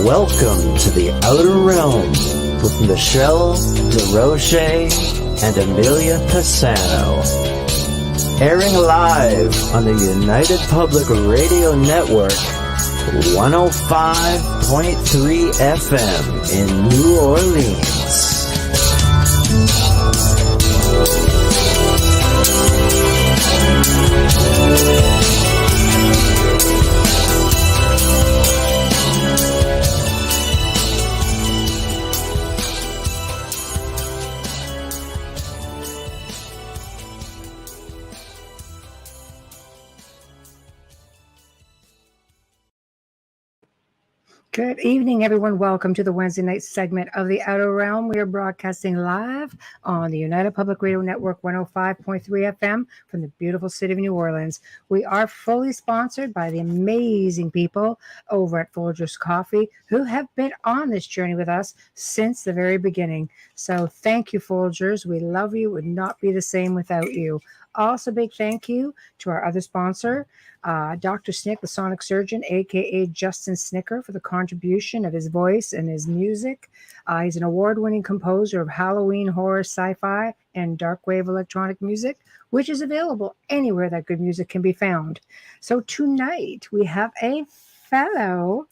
Welcome to the Outer Realm with Michelle DeRoche and Amelia Pisano. Airing live on the United Public Radio Network, 105.3 FM in New Orleans. Good evening, everyone. Welcome to the Wednesday night segment of The Outer Realm. We are broadcasting live on the United Public Radio Network 105.3 FM from the beautiful city of New Orleans. We are fully sponsored by the amazing people over at Folgers Coffee who have been on this journey with us since the very beginning. So thank you, Folgers. We love you. Would not be the same without you. Also, big thank you to our other sponsor, Dr. Snick, the sonic surgeon, a.k.a. Justin Snicker, for the contribution of his voice and his music. He's an award-winning composer of Halloween, horror, sci-fi, and dark wave electronic music, which is available anywhere that good music can be found. So tonight, we have a fellow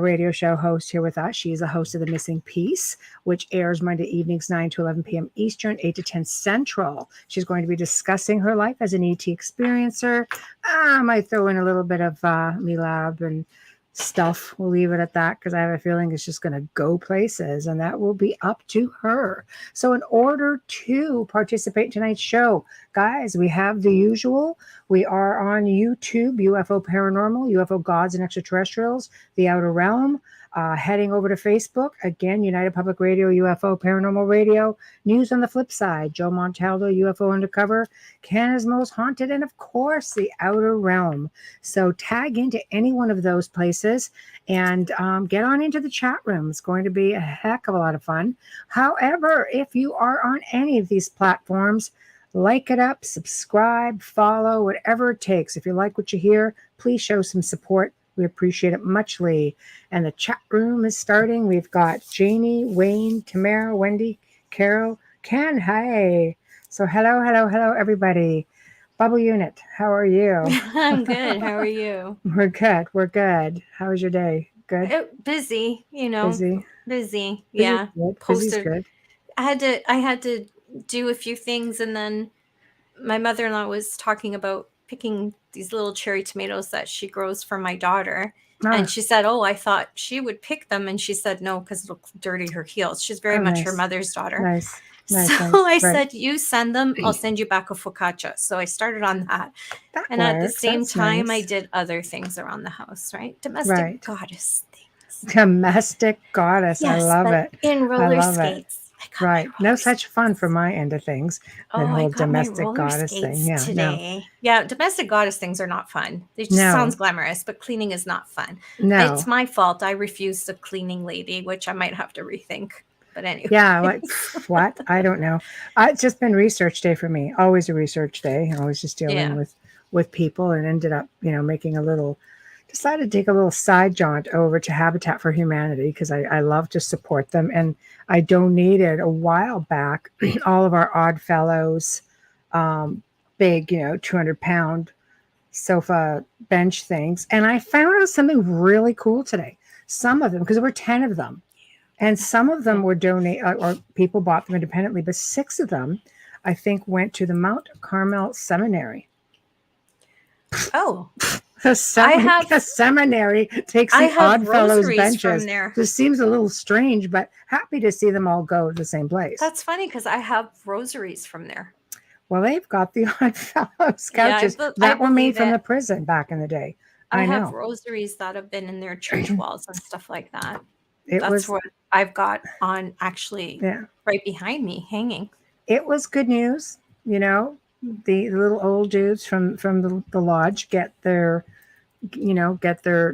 radio show host here with us. She's a host of The Missing Piece, which airs Monday evenings, 9 to 11 p.m. Eastern, 8 to 10 Central. She's going to be discussing her life as an ET experiencer. I might throw in a little bit of MilAb and stuff. We'll leave it at that because I have a feeling it's just going to go places, and that will be up to her. So in order to participate in tonight's show, guys, we have the usual. We are on YouTube, UFO Paranormal, UFO Gods and Extraterrestrials, The Outer Realm. Heading over to Facebook, again, United Public Radio, UFO Paranormal Radio. News on the flip side, Joe Montaldo, UFO Undercover, Canada's Most Haunted, and of course, The Outer Realm. So tag into any one of those places and get on into the chat room. It's going to be a heck of a lot of fun. However, if you are on any of these platforms, like it up, subscribe, follow, whatever it takes. If you like what you hear, please show some support. We appreciate it muchly. And the chat room is starting. We've got Janie, Wayne, Tamara, Wendy, Carol, Ken. Hi. So hello, everybody. Bubble Unit, how are you? I'm good. How are you? We're good. How was your day? Good? Busy, you know. Busy. Yeah. Busy's good. I had to do a few things, and then my mother-in-law was talking about picking these little cherry tomatoes that she grows for my daughter. And she said, I thought she would pick them. And she said, no, because it'll dirty her heels. She's very much her mother's daughter. Nice. I said, you send them, I'll send you back a focaccia. So I started on that. And at the same time, I did other things around the house, right? Domestic goddess things. Domestic goddess. Yes, I love it. In roller skates. Right. No such fun for my end of things. The whole domestic goddess thing. Yeah. Today. Yeah. Domestic goddess things are not fun. It just sounds glamorous, but cleaning is not fun. No. It's my fault. I refused the cleaning lady, which I might have to rethink. But anyway. Yeah. Like, what? I don't know. It's just been research day for me. Always a research day. Always just dealing with people, and ended up, decided to take a little side jaunt over to Habitat for Humanity because I love to support them. And I donated a while back all of our Odd Fellows big, 200-pound sofa bench things. And I found out something really cool today. Some of them, because there were 10 of them, and some of them were donated or people bought them independently, but 6 of them, I think, went to the Mount Carmel Seminary. Oh. The seminary takes the Odd Fellows benches. This seems a little strange, but happy to see them all go to the same place. That's funny because I have rosaries from there. Well, they've got the Odd Fellows couches that were made from the prison back in the day. I have rosaries that have been in their church walls and stuff like that. That's what I've got on actually right behind me hanging. It was good news, The little old dudes from the lodge get their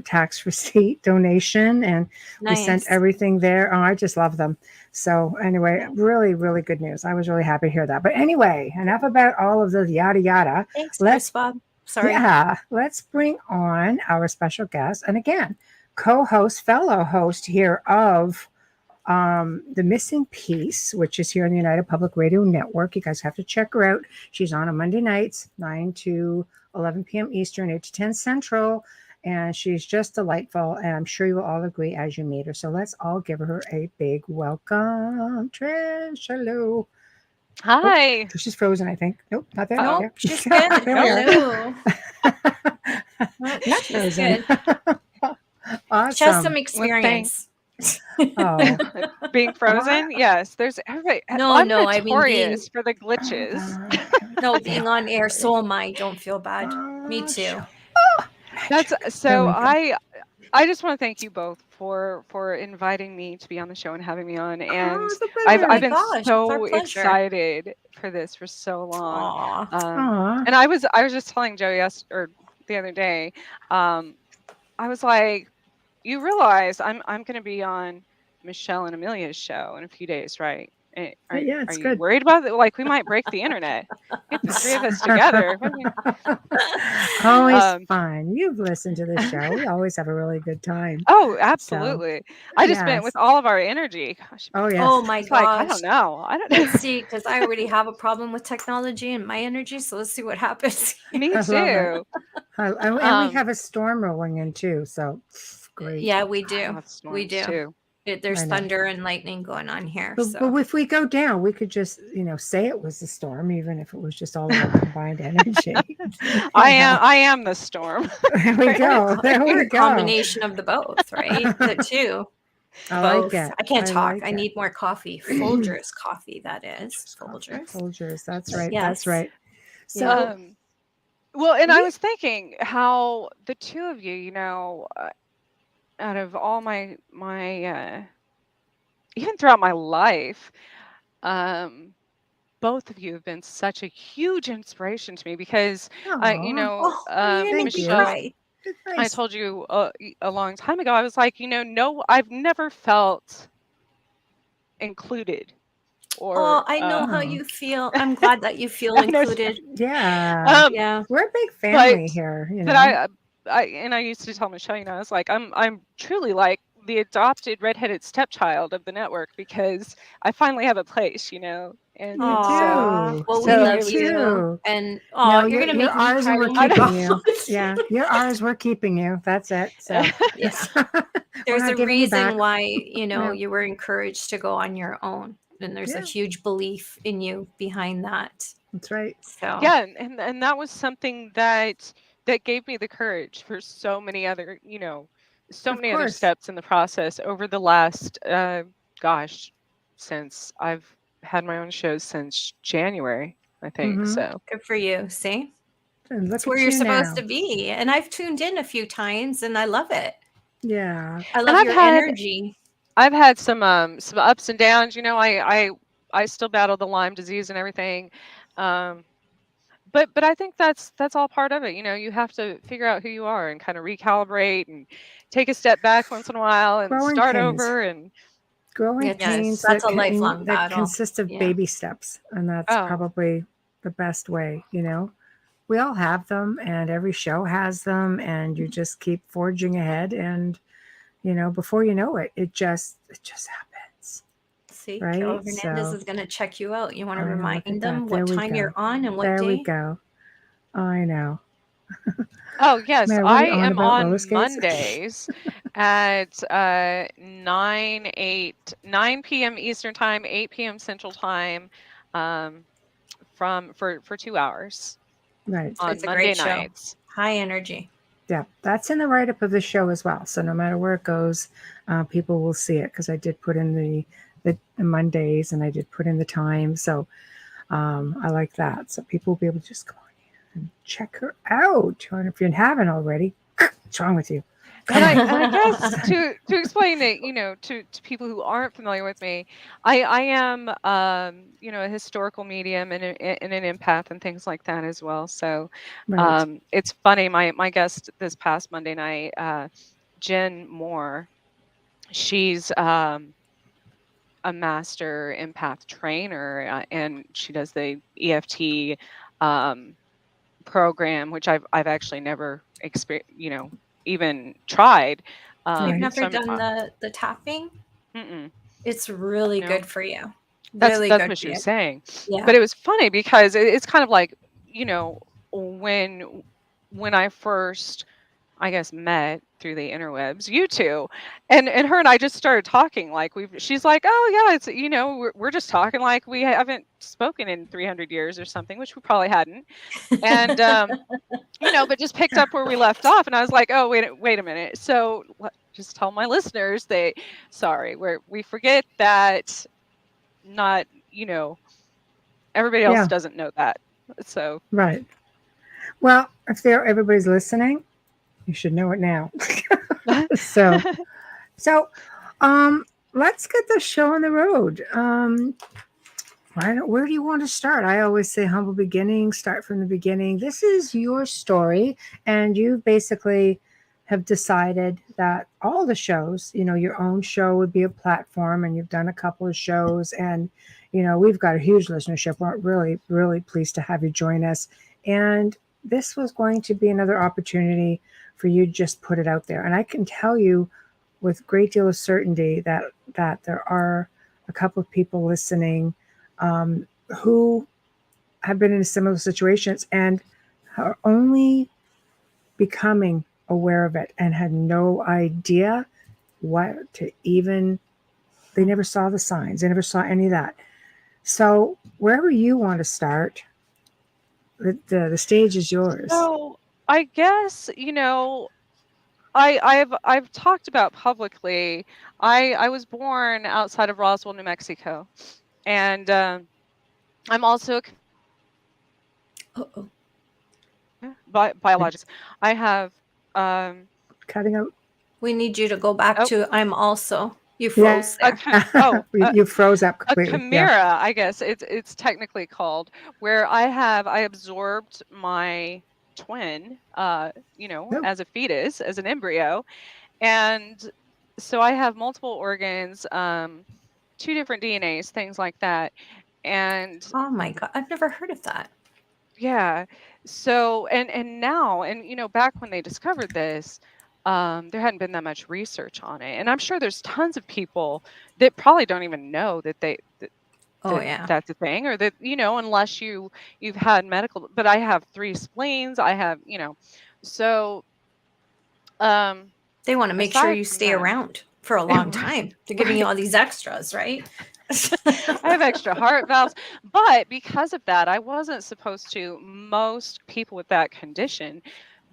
tax receipt donation, and we sent everything there. Oh, I just love them. So anyway, really, really good news. I was really happy to hear that. But anyway, enough about all of the yada yada. Thanks, Bob. Sorry. Yeah, let's bring on our special guest. And again, co-host, fellow host here of The Missing Piece, which is here on the United Public Radio Network. You guys have to check her out. She's on Monday nights, 9 to 11 p.m. Eastern, 8 to 10 Central. And she's just delightful. And I'm sure you will all agree as you meet her. So let's all give her a big welcome. Trish, hello. Hi. Oh, she's frozen, I think. Nope, not there. No, Yeah. she's good. There we are. Hello. Not She's frozen. good. Awesome. She has some experience. Oh. Being frozen? Yes. There's everybody. No, I'm no, I mean notorious for the glitches. No, being on air, so am I. Don't feel bad. Me Oh, too. That's There so we go. I just want to thank you both for inviting me to be on the show and having me on. And it's a I've pleasure. been gosh, it's so our pleasure. excited for this for so long. Aw. Aw. And I was just telling Joe the other day, I was like, you realize I'm going to be on Michelle and Amelia's show in a few days, right? Are Yeah, it's you good. worried about it? Like, we might break the internet. Get the three of us together. Always fun. You've listened to the show. We always have a really good time. Oh, absolutely. I just meant yes. with all of our energy. Gosh, Oh, yes. Oh my it's like, I gosh. don't know. I don't know. Let's see, because I already have a problem with technology and my energy. So let's see what happens. Me I love too. And we have a storm rolling in too. So great. Yeah, we I do. love We storms do. too. There's I know. thunder and lightning going on here. But, So but if we go down, we could just, say it was a storm, even if it was just all of our combined energy. I am the storm. There we go. There you're we a go. combination of the both, right? The two. I Both. like it. I can't talk. like I it. need more coffee. Folgers coffee, that is. Folgers. Folgers. That's But right. yes. That's right. So Well, and I was thinking how the two of you, out of all my even throughout my life, both of you have been such a huge inspiration to me because, Aw. You're gonna make me Michelle, cry. I Nice. told you a long time ago, I was like, no, I've never felt included. Or I know how Oh. you feel. I'm glad that you feel I know. included. Yeah. Yeah. We're a big family but- here. But I used to tell Michelle, I was like, I'm truly like the adopted redheaded stepchild of the network because I finally have a place, and Me Aw. too. Well, we So love it was- you. too. And No, you're gonna you're make me ours and cry. we're when we keeping go. you. Yeah, you're ours. We're keeping you. That's it. So Yeah. We're There's not a giving you back. reason why, Yeah. you were encouraged to go on your own. And there's a Yeah. huge belief in you behind that. That's right. So Yeah, and that was something that gave me the courage for so many other, so Of many other course. steps in the process over the last, since I've had my own shows since January, I think. Mhm. So good for you. See? And look That's at where you you're supposed now. to be. And I've tuned in a few times and I love it. Yeah. I love I've your had- energy. I've had some ups and downs. I still battle the Lyme disease and everything. But I think that's all part of it. You have to figure out who you are and kind of recalibrate and take a step back once in a while and Growing start pains. over. And Growing Yes, pains that's a that lifelong that battle. consist of Yeah. baby steps. And that's Oh. probably the best way, We all have them and every show has them and you just keep forging ahead and before you know it, it just happens. See, Right, Carol Hernandez so- is going to check you out. You want to I know, look remind at them that. There what we time go. you're on and what There day? we go. I know. oh yes, Man, I really on am about roller on skates? Mondays at 9 p.m. Eastern time, 8 p.m. Central time, for 2 hours Right. on It's a Monday great show. nights. High energy. Yeah, that's in the write-up of the show as well. So no matter where it goes, people will see it because I did put in the Mondays and I did put in the time. So I like that. So people will be able to just go on here and check her out. And if you haven't already, what's wrong with you? And I guess to explain it, to people who aren't familiar with me, I am, a historical medium and an empath and things like that as well. So Right. it's funny. My guest this past Monday night, Jen Moore, she's a master empath trainer, and she does the EFT program, which I've actually never even tried. You've never so done the tapping? mm-mm, It's really no. good for you. That's Really that's good what for she you. was saying. Yeah. But it was funny because it's kind of like, when I first, I guess, met through the interwebs, you two, and her and I just started talking like she's like, oh yeah, it's we're just talking like we haven't spoken in 300 years or something, which we probably hadn't, and but just picked up where we left off, and I was like, oh wait a minute, so just tell my listeners we forget that not everybody else Yeah. doesn't know that, so Right. Well, if everybody's listening, you should know it now. So, let's get the show on the road. Where do you want to start? I always say humble beginnings, start from the beginning. This is your story, and you basically have decided that all the shows, your own show would be a platform, and you've done a couple of shows, and we've got a huge listenership. We're really, really pleased to have you join us. And this was going to be another opportunity for you to just put it out there. And I can tell you with a great deal of certainty that there are a couple of people listening who have been in similar situations and are only becoming aware of it and had no idea what to even, they never saw the signs, they never saw any of that. So wherever you want to start, the stage is yours. So I guess I've talked about publicly. I was born outside of Roswell, New Mexico, and I'm also biologics. I have cutting out. We need you to go back to I'm also. You froze there. You froze up completely. A chimera, I guess it's technically called, where I absorbed my twin, as a fetus, as an embryo, and so I have multiple organs, 2 different DNAs, things like that, and oh my God, I've never heard of that. yeah, so and now, and back when they discovered this, there hadn't been that much research on it, and I'm sure there's tons of people that probably don't even know that that's a thing, or that unless you've had medical. But I have 3 spleens. I have so they want to make sure you stay around for a long time. They're giving you all these extras, right? I have extra heart valves, but because of that, I wasn't supposed to. Most people with that condition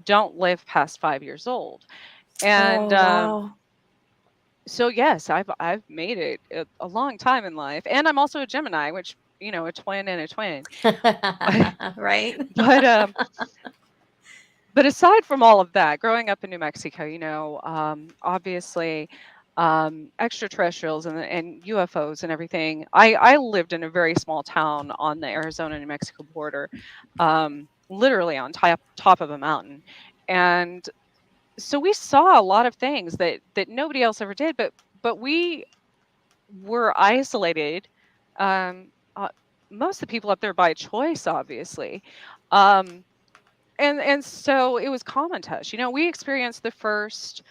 don't live past 5 years old, and wow. So yes, I've made it a long time in life, and I'm also a Gemini, which a twin and a twin, right? But aside from all of that, growing up in New Mexico, obviously, extraterrestrials and UFOs and everything. I lived in a very small town on the Arizona-New Mexico border, literally on top of a mountain, and so we saw a lot of things that nobody else ever did, but we were isolated. Most of the people up there by choice, obviously. And so it was common to us. We experienced the first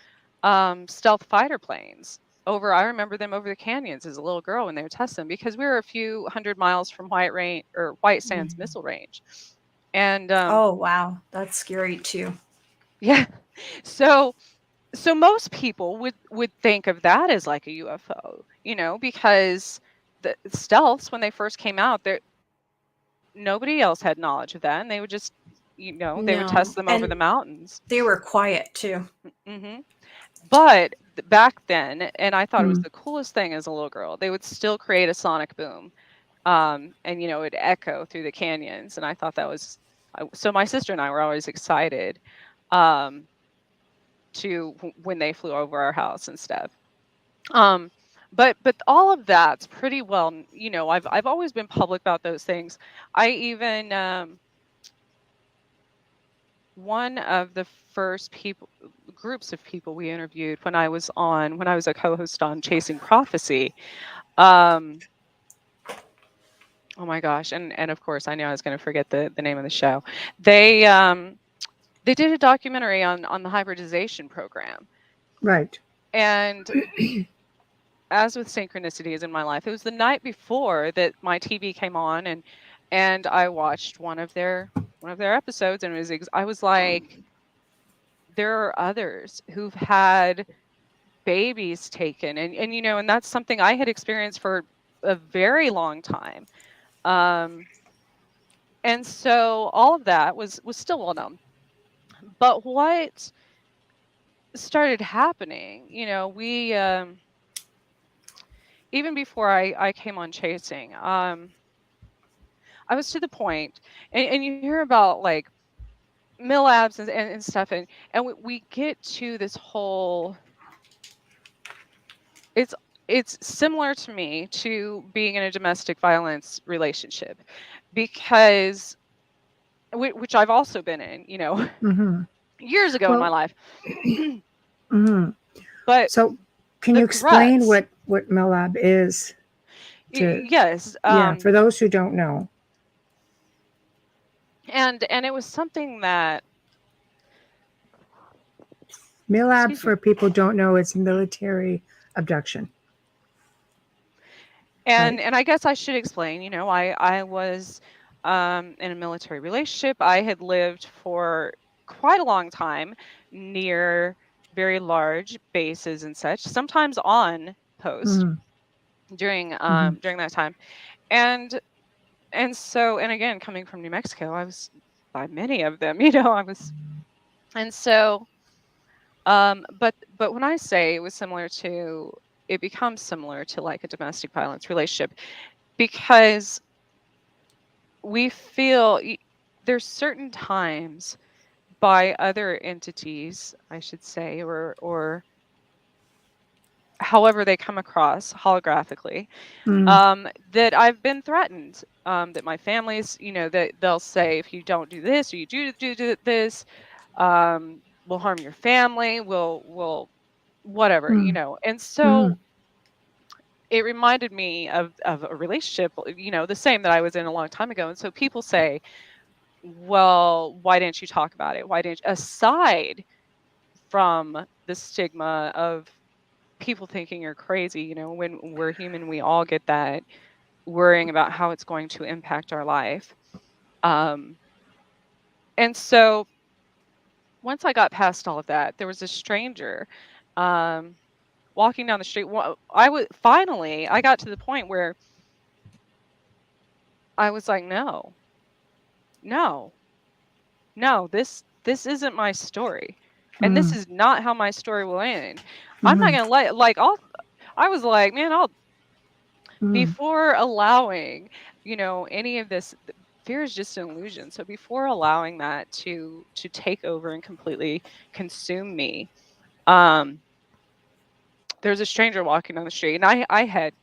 stealth fighter planes I remember them over the canyons as a little girl when they would test them, because we were a few hundred miles from White Sands missile range. And oh wow, that's scary too. Yeah. So most people would think of that as like a UFO, because the stealths, when they first came out, nobody else had knowledge of that, and they would just, they would test them over the mountains. They were quiet too. Mm-hmm. But back then, and I thought it was the coolest thing as a little girl, they would still create a sonic boom, and it'd echo through the canyons, and I thought that was so. My sister and I were always excited. To when they flew over our house and stuff. But all of that's pretty well, I've always been public about those things. I even one of the first groups of people we interviewed when I was a co-host on Chasing Prophecy. Oh my gosh, and of course I knew I was going to forget the name of the show. They did a documentary on the hybridization program. Right. And as with synchronicities in my life, it was the night before that my TV came on, and I watched one of their episodes, and I was like, there are others who've had babies taken, and and that's something I had experienced for a very long time. And so all of that was still well known. But what started happening, we even before I came on chasing, I was to the point, and you hear about like MilAbs and stuff, and we get to this whole. It's similar to me to being in a domestic violence relationship, because which I've also been in, Mm-hmm. years ago in my life. Mm-hmm. But so, can you explain what MilAb is? Yes. For those who don't know. And it was something that MilAb, for people who don't know, it's military abduction. And I guess I should explain, I was in a military relationship. I had lived for quite a long time near very large bases and such, sometimes on post during that time. And so, and again, coming from New Mexico, I was by many of them, I was, and so, but when I say it becomes similar to like a domestic violence relationship, because we feel there's certain times by other entities, I should say, or however they come across holographically, that I've been threatened, that my family's, that they'll say, if you don't do this or you do this, we'll harm your family, we'll whatever, and so it reminded me of a relationship, the same that I was in a long time ago. And so people say, well, why didn't you talk about it? Why didn't you? Aside from the stigma of people thinking you're crazy, when we're human, we all get that, worrying about how it's going to impact our life. And so once I got past all of that, there was a stranger walking down the street. I got to the point where I was like, no, this isn't my story. And this is not how my story will end. I'm not going to I was like, man, before allowing, any of this, fear is just an illusion. So before allowing that to take over and completely consume me, there's a stranger walking down the street, and I had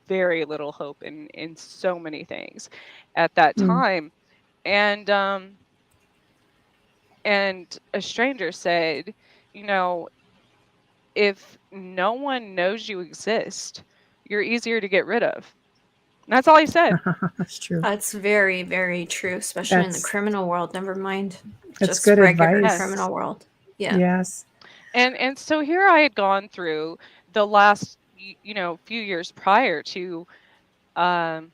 very little hope in so many things at that time. And a stranger said, if no one knows you exist, you're easier to get rid of. And that's all he said. That's true. That's very, very true, especially in the criminal world. Never mind just good regular advice. Criminal world. Yeah. Yes. And so here I had gone through the last, few years prior to, I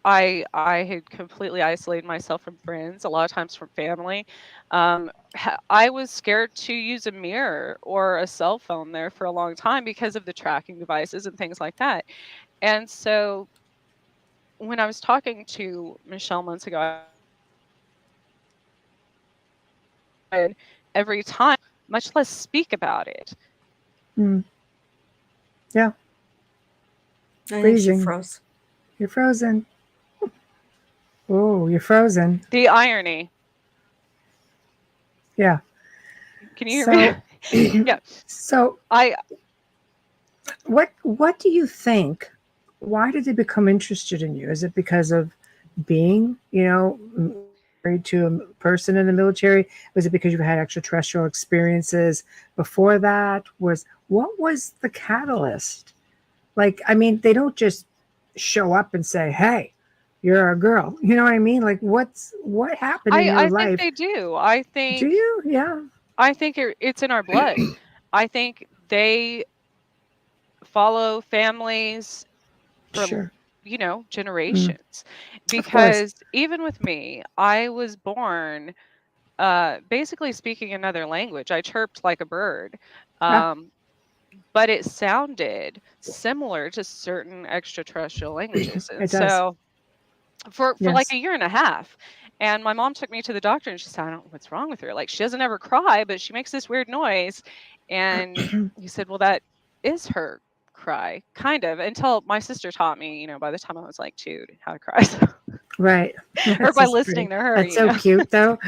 had completely isolated myself from friends, a lot of times from family. I was scared to use a mirror or a cell phone there for a long time because of the tracking devices and things like that. And so when I was talking to Michelle months ago, every time, much less speak about it. Yeah. I think she froze. You're frozen. Oh, you're frozen. The irony. Yeah. Can you hear me? Yeah. So what do you think? Why did they become interested in you? Is it because of being, married to a person in the military? Was it because you had extraterrestrial experiences before that? What was the catalyst? Like, I mean, they don't just show up and say, "Hey, you're a girl." You know what I mean? Like, what happened in your life? I think they do. I think. Do you? Yeah. I think it's in our blood. I think they follow families for, Sure. generations. Of course. Because even with me, I was born basically speaking another language. I chirped like a bird. Ah, But it sounded similar to certain extraterrestrial languages. And it does. so for like Yes. a year and a half, and my mom took me to the doctor, and she said, I don't know what's wrong with her. Like, she doesn't ever cry, but she makes this weird noise. And he said, well, that is her cry, kind of, until my sister taught me, by the time I was like 2, how to cry. Right. Or That's by just listening pretty. to her, That's so cute, though.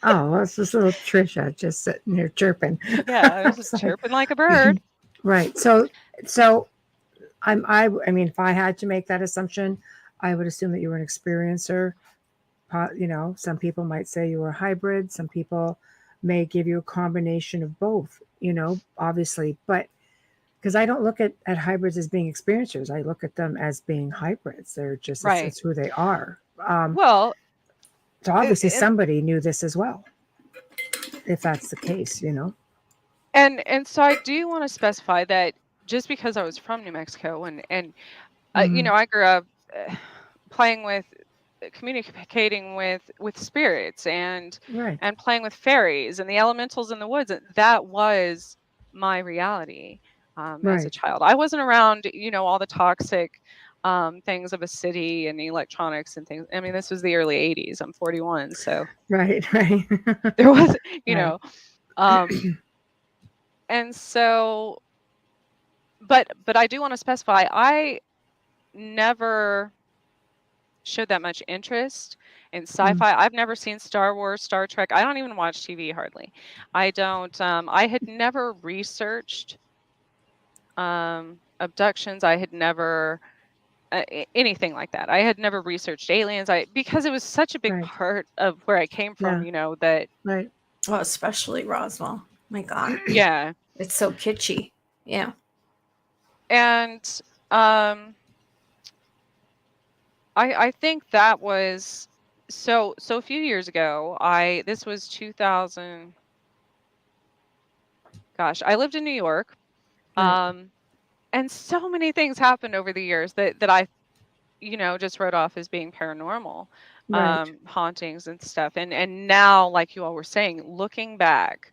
Oh, well, it's this little Trisha just sitting here chirping. Yeah, I was It's just like, chirping like a bird. right. So I mean, if I had to make that assumption, I would assume that you were an experiencer. Some people might say you were a hybrid. Some people may give you a combination of both, obviously. But because I don't look at hybrids as being experiencers, I look at them as being hybrids. They're just, Right. it's who they are. Well, So obviously somebody knew this as well, if that's the case, and so I do want to specify that just because I was from New Mexico and I grew up playing with communicating with spirits and Right. playing with fairies and the elementals in the woods. That was my reality as a Right. child. I wasn't around, all the toxic things of a city and electronics and things. I mean, this was the early 80s. I'm 41, so Right. there was, Right. and so, but I do want to specify, I never showed that much interest in sci-fi. I've never seen Star Wars, Star Trek. I don't even watch TV hardly. I don't. I had never researched abductions. I had never anything like that. I had never researched aliens. Because it was such a big Right. part of where I came from. That. Right. Well, especially Roswell. My God. Yeah. It's so kitschy. Yeah. And I think that was so a few years ago. This was 2000. Gosh, I lived in New York. Right. And so many things happened over the years that I just wrote off as being paranormal, Right. hauntings and stuff. And now, like you all were saying, looking back,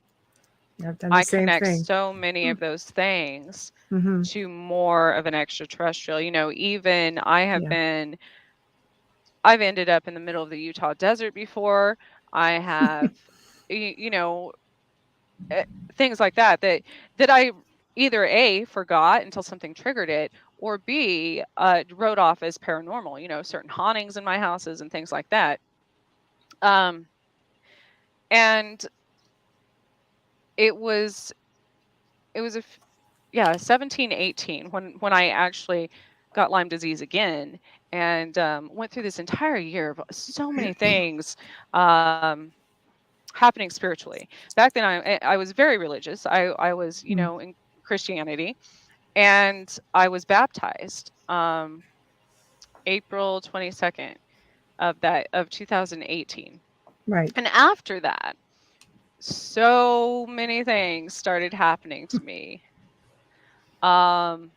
I've done the I same connect thing. so many of those things Mm-hmm. to more of an extraterrestrial. Even I have Yeah. I've ended up in the middle of the Utah desert before. I have, things like that I either A, forgot until something triggered it, or B, wrote off as paranormal, certain hauntings in my houses and things like that. And it was 17, 18 when I actually got Lyme disease again and went through this entire year of so many things happening spiritually. Back then I was very religious. I was, in Christianity, and I was baptized April 22nd of 2018. Right. And after that, so many things started happening to me. And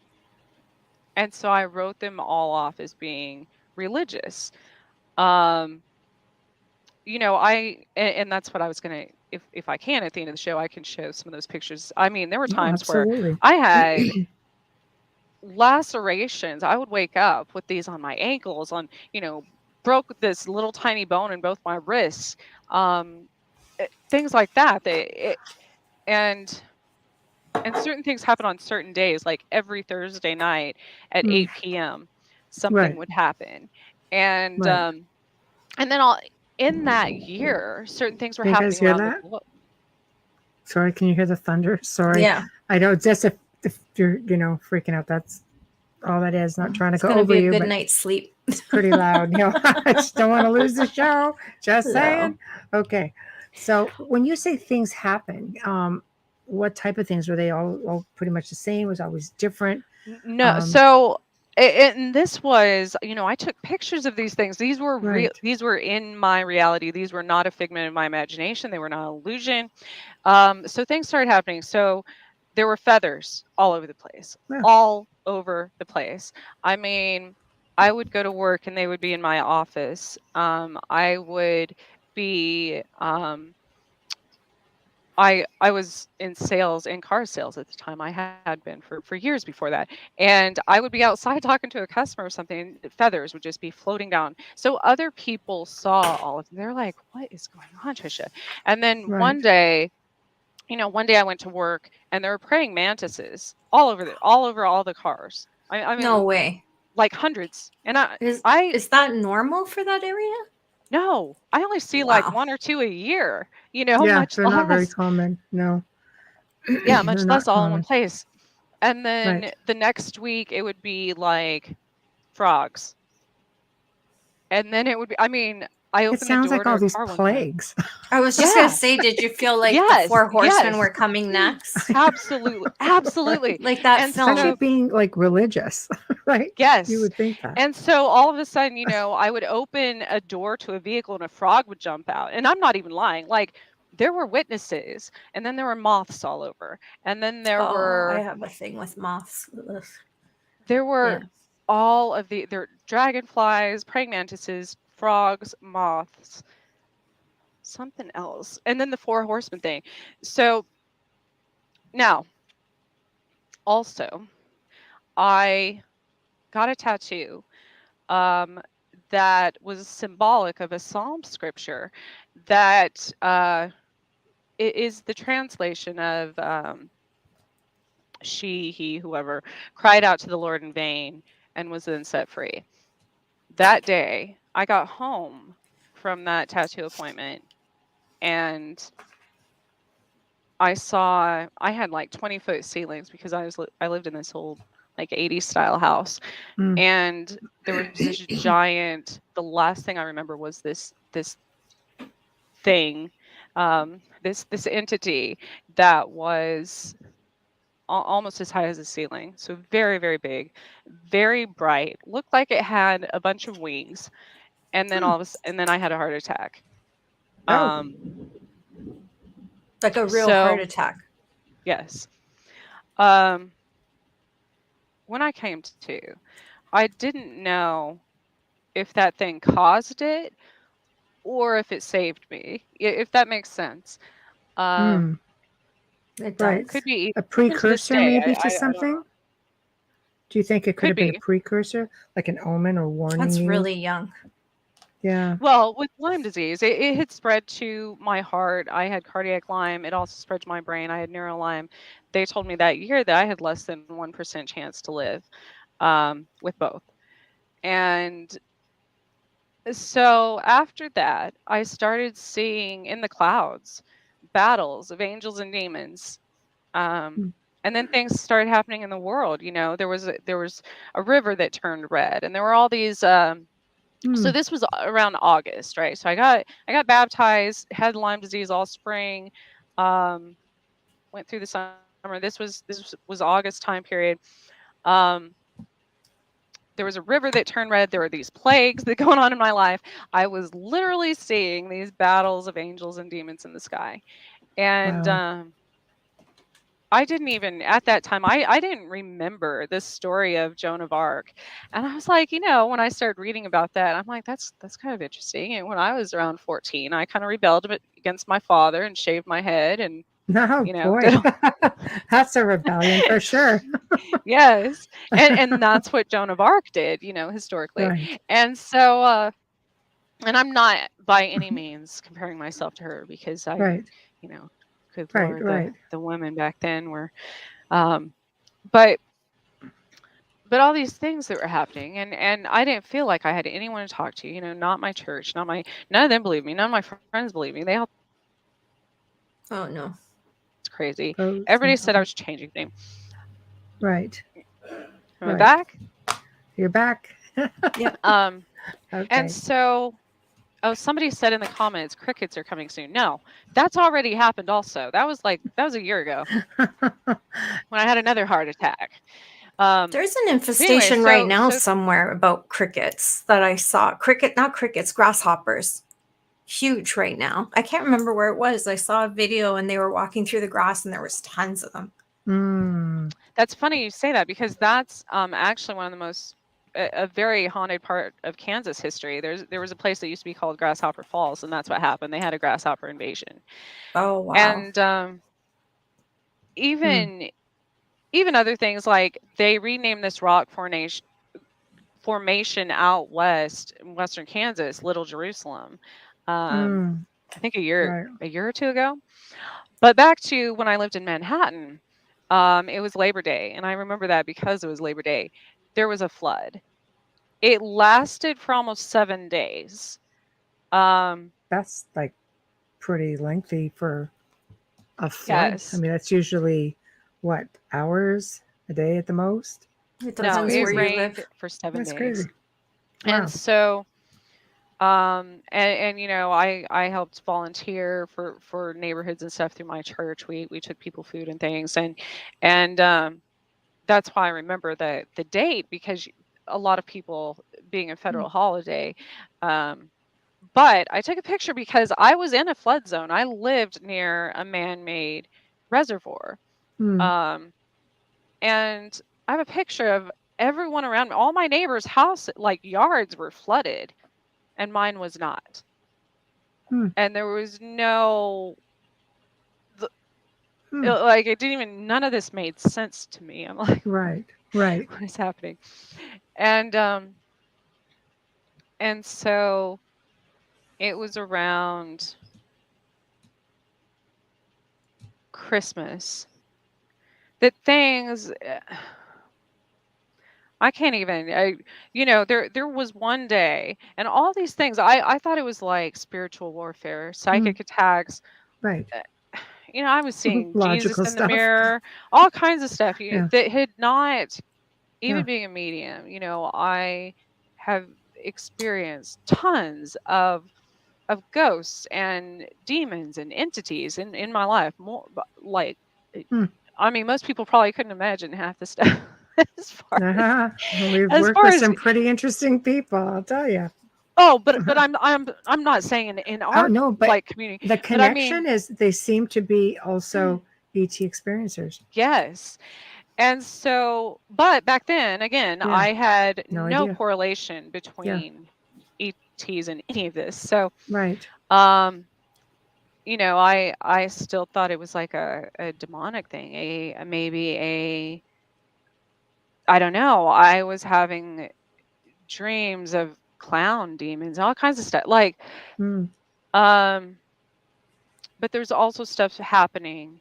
so I wrote them all off as being religious. And that's what I was going to, if I can, at the end of the show, I can show some of those pictures. I mean, there were times where I had lacerations. I would wake up with these on my ankles, broke this little tiny bone in both my wrists, things like that. And certain things happen on certain days, like every Thursday night at 8 p.m. something would happen. And and then in that year, certain things were happening around the globe. Sorry, can you hear the thunder? Sorry. Yeah. I know, just if you're, freaking out, that's all that is. Not trying to go over you. It's going to be a good night's sleep. It's pretty loud. I just don't want to lose the show. Just saying. Okay. So when you say things happen, what type of things? Were they all pretty much the same? Was it always different? No. So, and this was, I took pictures of these things. These were real. These were in my reality. These were not a figment of my imagination. They were not an illusion. So things started happening. So there were feathers all over the place, Yeah. all over the place. I mean, I would go to work and they would be in my office. I would be, I was in sales, in car sales at the time. I had been for years before that. And I would be outside talking to a customer or something, and feathers would just be floating down. So other people saw all of them. They're like, what is going on, Trisha? And then Right. one day I went to work and there were praying mantises all over all the cars. I mean, No way. like hundreds. And Is that normal for that area? no, I only see like Wow. 1 or 2 a year, Yeah, much they're not very less. common. No. Yeah, much They're less not all in one common. place. And then Right. the next week it would be like frogs. And then it would be, I It opened the sounds door like to all a these car one time. plagues. I was just gonna Yeah. say, did you feel like the Yes, 4 horsemen yes. were coming next? Absolutely. Absolutely. Like that And film. Especially so, being like religious, right? You yes. would think that. And so all of a sudden, I would open a door to a vehicle and a frog would jump out. And I'm not even lying. Like there were witnesses, and then there were moths all over. And then there Oh, I were have a thing with moths. Ugh. there were Yeah. all of there were dragonflies, praying mantises, frogs, moths, something else. And then the 4 horsemen thing. So now also I got a tattoo that was symbolic of a psalm scripture that it is the translation of she, he, whoever cried out to the Lord in vain and was then set free. That day, I got home from that tattoo appointment and I had like 20-foot ceilings because I lived in this old like 80s style house. Mm. And there was this giant, the last thing I remember was this thing, this entity that was almost as high as the ceiling. So very, very big, very bright, looked like it had a bunch of wings. And then and then I had a heart attack. Oh. Like a real heart attack. Yes. When I came to, I didn't know if that thing caused it or if it saved me, if that makes sense. It does. Right. Could be A precursor day, maybe I to don't something? know. Do you think it could have been be. a precursor, like an omen or warning That's you? really young. Yeah. Well, with Lyme disease, it had spread to my heart. I had cardiac Lyme. It also spread to my brain. I had neuro-Lyme. They told me that year that I had less than 1% chance to live with both. And so after that, I started seeing in the clouds battles of angels and demons. And then things started happening in the world. There was a river that turned red, and there were all these. So this was around August, right? So I got baptized, had Lyme disease all spring, went through the summer. This was August time period. There was a river that turned red. There were these plagues that going on in my life. I was literally seeing these battles of angels and demons in the sky. And Wow. I didn't even, at that time, I didn't remember this story of Joan of Arc. And I was like, when I started reading about that, I'm like, that's kind of interesting. And when I was around 14, I kind of rebelled against my father and shaved my head and, Oh, boy. That's a rebellion for sure. Yes. And that's what Joan of Arc did, historically. Right. And so, and I'm not by any means comparing myself to her because I, Right. good Right, Lord, right. the women back then were, but all these things that were happening and I didn't feel like I had anyone to talk to, not my church, none of them believe me. None of my friends believe me. They all, Oh no. it's crazy. Those Everybody and said I all. was changing name. Right. Am I Right. back? You're back. Yep. Okay. And so, somebody said in the comments, crickets are coming soon. No, that's already happened also. That was a year ago when I had another heart attack. There's an infestation right now somewhere about crickets that I saw. Not crickets, grasshoppers. Huge right now. I can't remember where it was. I saw a video and they were walking through the grass and there was tons of them. That's funny you say that, because that's actually one of the most a very haunted part of Kansas history. There was a place that used to be called Grasshopper Falls, and that's what happened. They had a grasshopper invasion. Oh, wow. And even other things, like they renamed this rock formation out west in western Kansas Little Jerusalem. I think a year or two ago. But back to when I lived in Manhattan, it was Labor Day, and I remember that because it was Labor Day. There was a flood. It lasted for almost 7 days. That's like pretty lengthy for a flood. Yes. I mean, that's usually what, hours a day at the most? It No, depends it where you rained live. for 7 That's days. crazy. Wow. And so and you know, I helped volunteer for neighborhoods and stuff through my church. We took people food and things, and that's why I remember the date, because a lot of people being a federal holiday. But I took a picture because I was in a flood zone. I lived near a man-made reservoir. And I have a picture of everyone around me. All my neighbors' house, like yards, were flooded, and mine was not. And there was no, like, it didn't even, none of this made sense to me. I'm like, right. what is happening? And so it was around Christmas that things, I can't even, you know, there was one day, and all these things, I thought it was like spiritual warfare, psychic attacks. Right. You know, I was seeing Jesus Logical in the stuff. mirror, all kinds of stuff Yeah. that had not, even Yeah. being a medium, you know, I have experienced tons of ghosts and demons and entities in my life. More like, I mean, most people probably couldn't imagine half the stuff. As far Well, we've as worked far with as some pretty interesting people, I'll tell you. oh, but I'm not saying in our no, but like community. the But I connection mean, is they seem to be also ET experiencers. yes. And so, but back then, again, Yeah. I had No no idea. correlation between ETs and any of this. So, Right. you know, I still thought it was like a demonic thing, maybe a, I don't know. I was having dreams of clown demons, all kinds of stuff. Like, but there's also stuff happening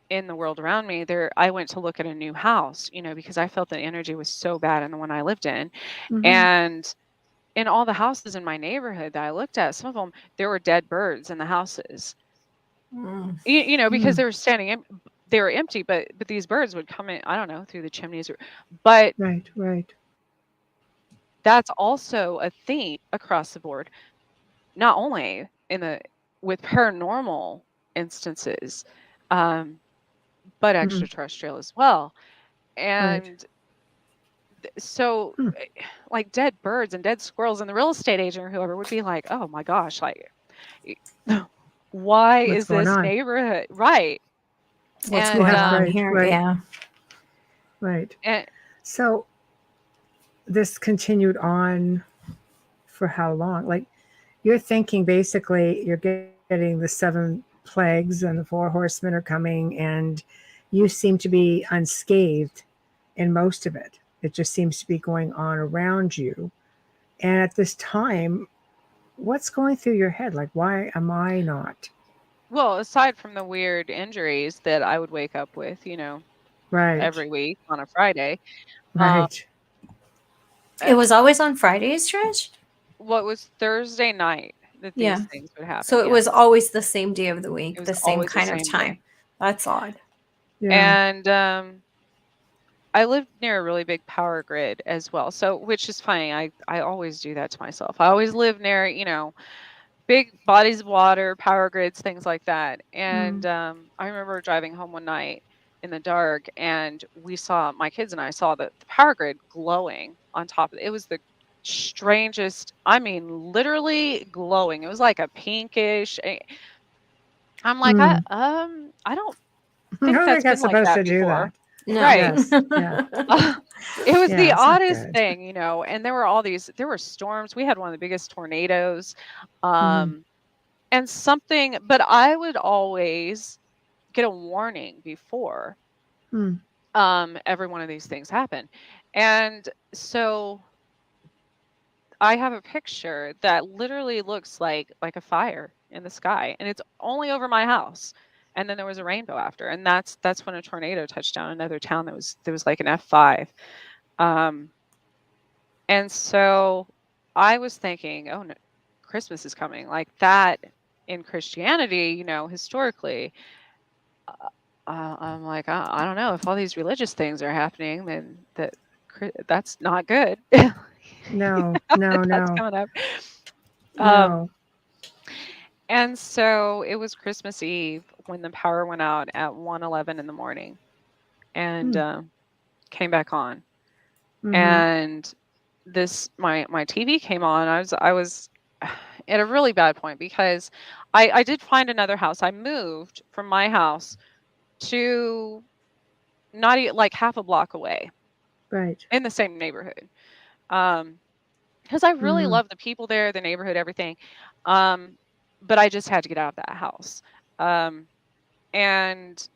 in the world around me. I went to look at a new house, you know, because I felt the energy was so bad in the one I lived in. And in all the houses in my neighborhood that I looked at, some of them, there were dead birds in the houses. You know, because they were they were empty, but these birds would come in, I don't know, through the chimneys. But right. that's also a theme across the board, not only with paranormal instances, but extraterrestrial as well. And so like dead birds and dead squirrels, and the real estate agent or whoever would be like, oh my gosh, like, why What's is this going on? neighborhood right? What's going on here? Right. Yeah. Right. And so this continued on for how long? Like, you're thinking basically you're getting the 7 plagues and the 4 horsemen are coming, and you seem to be unscathed in most of it. It just seems to be going on around you. And at this time, what's going through your head? Like, why am I not? well, aside from the weird injuries that I would wake up with, you know, every week on a Friday. Right. It was always on Fridays, Trish? Well, it was Thursday night that these things would happen. So it was always the same day of the week, the same always the kind of same time. day. That's odd. Yeah. And I lived near a really big power grid as well. So, which is funny. I always do that to myself. I always live near, you know, big bodies of water, power grids, things like that. And I remember driving home one night in the dark, and my kids and I saw the power grid glowing on top of it. It was the strangest, I mean, literally glowing. It was like a pinkish. I'm like, I don't think No, they're that's not been like supposed that to do before. that. No. Right. Yes. Yeah. It was Yeah, the it's not oddest good. thing, you know, and there were storms. We had one of the biggest tornadoes. Mhm. And something, but I would always get a warning before Mm. every one of these things happen. And so I have a picture that literally looks like a fire in the sky, and it's only over my house. And then there was a rainbow after, and that's when a tornado touched down another town that was like an F5. Um, and so I was thinking, oh no, Christmas is coming, like that in Christianity, you know, historically. I'm like, I don't know if all these religious things are happening, then that's not good. No, no, That's no, coming up. Um, no. and so it was Christmas Eve when the power went out at 1:11 in the morning, and Mm. came back on. Mhm. And my TV came on. I was at a really bad point because I did find another house. I moved from my house to not like half a block away Right. in the same neighborhood. Um, because I really Mhm. love the people there, the neighborhood, everything. Um, but I just had to get out of that house. Um, and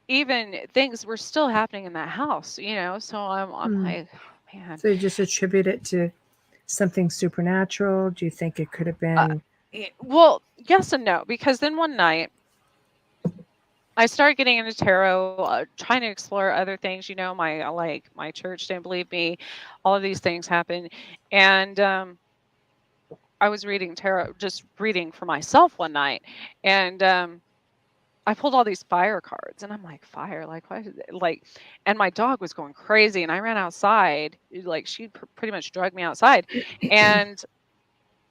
even things were still happening in that house, you know. So I'm Mm. like, oh, man. So you just attribute it to something supernatural? Do you think it could have Uh, been? well, yes and no, because then one night I started getting into tarot, trying to explore other things. You know, my church didn't believe me. All of these things happened, and I was reading tarot, just reading for myself one night, and I pulled all these fire cards, and I'm like, fire, like why? Like, and my dog was going crazy, and I ran outside. Like she pretty much dragged me outside, and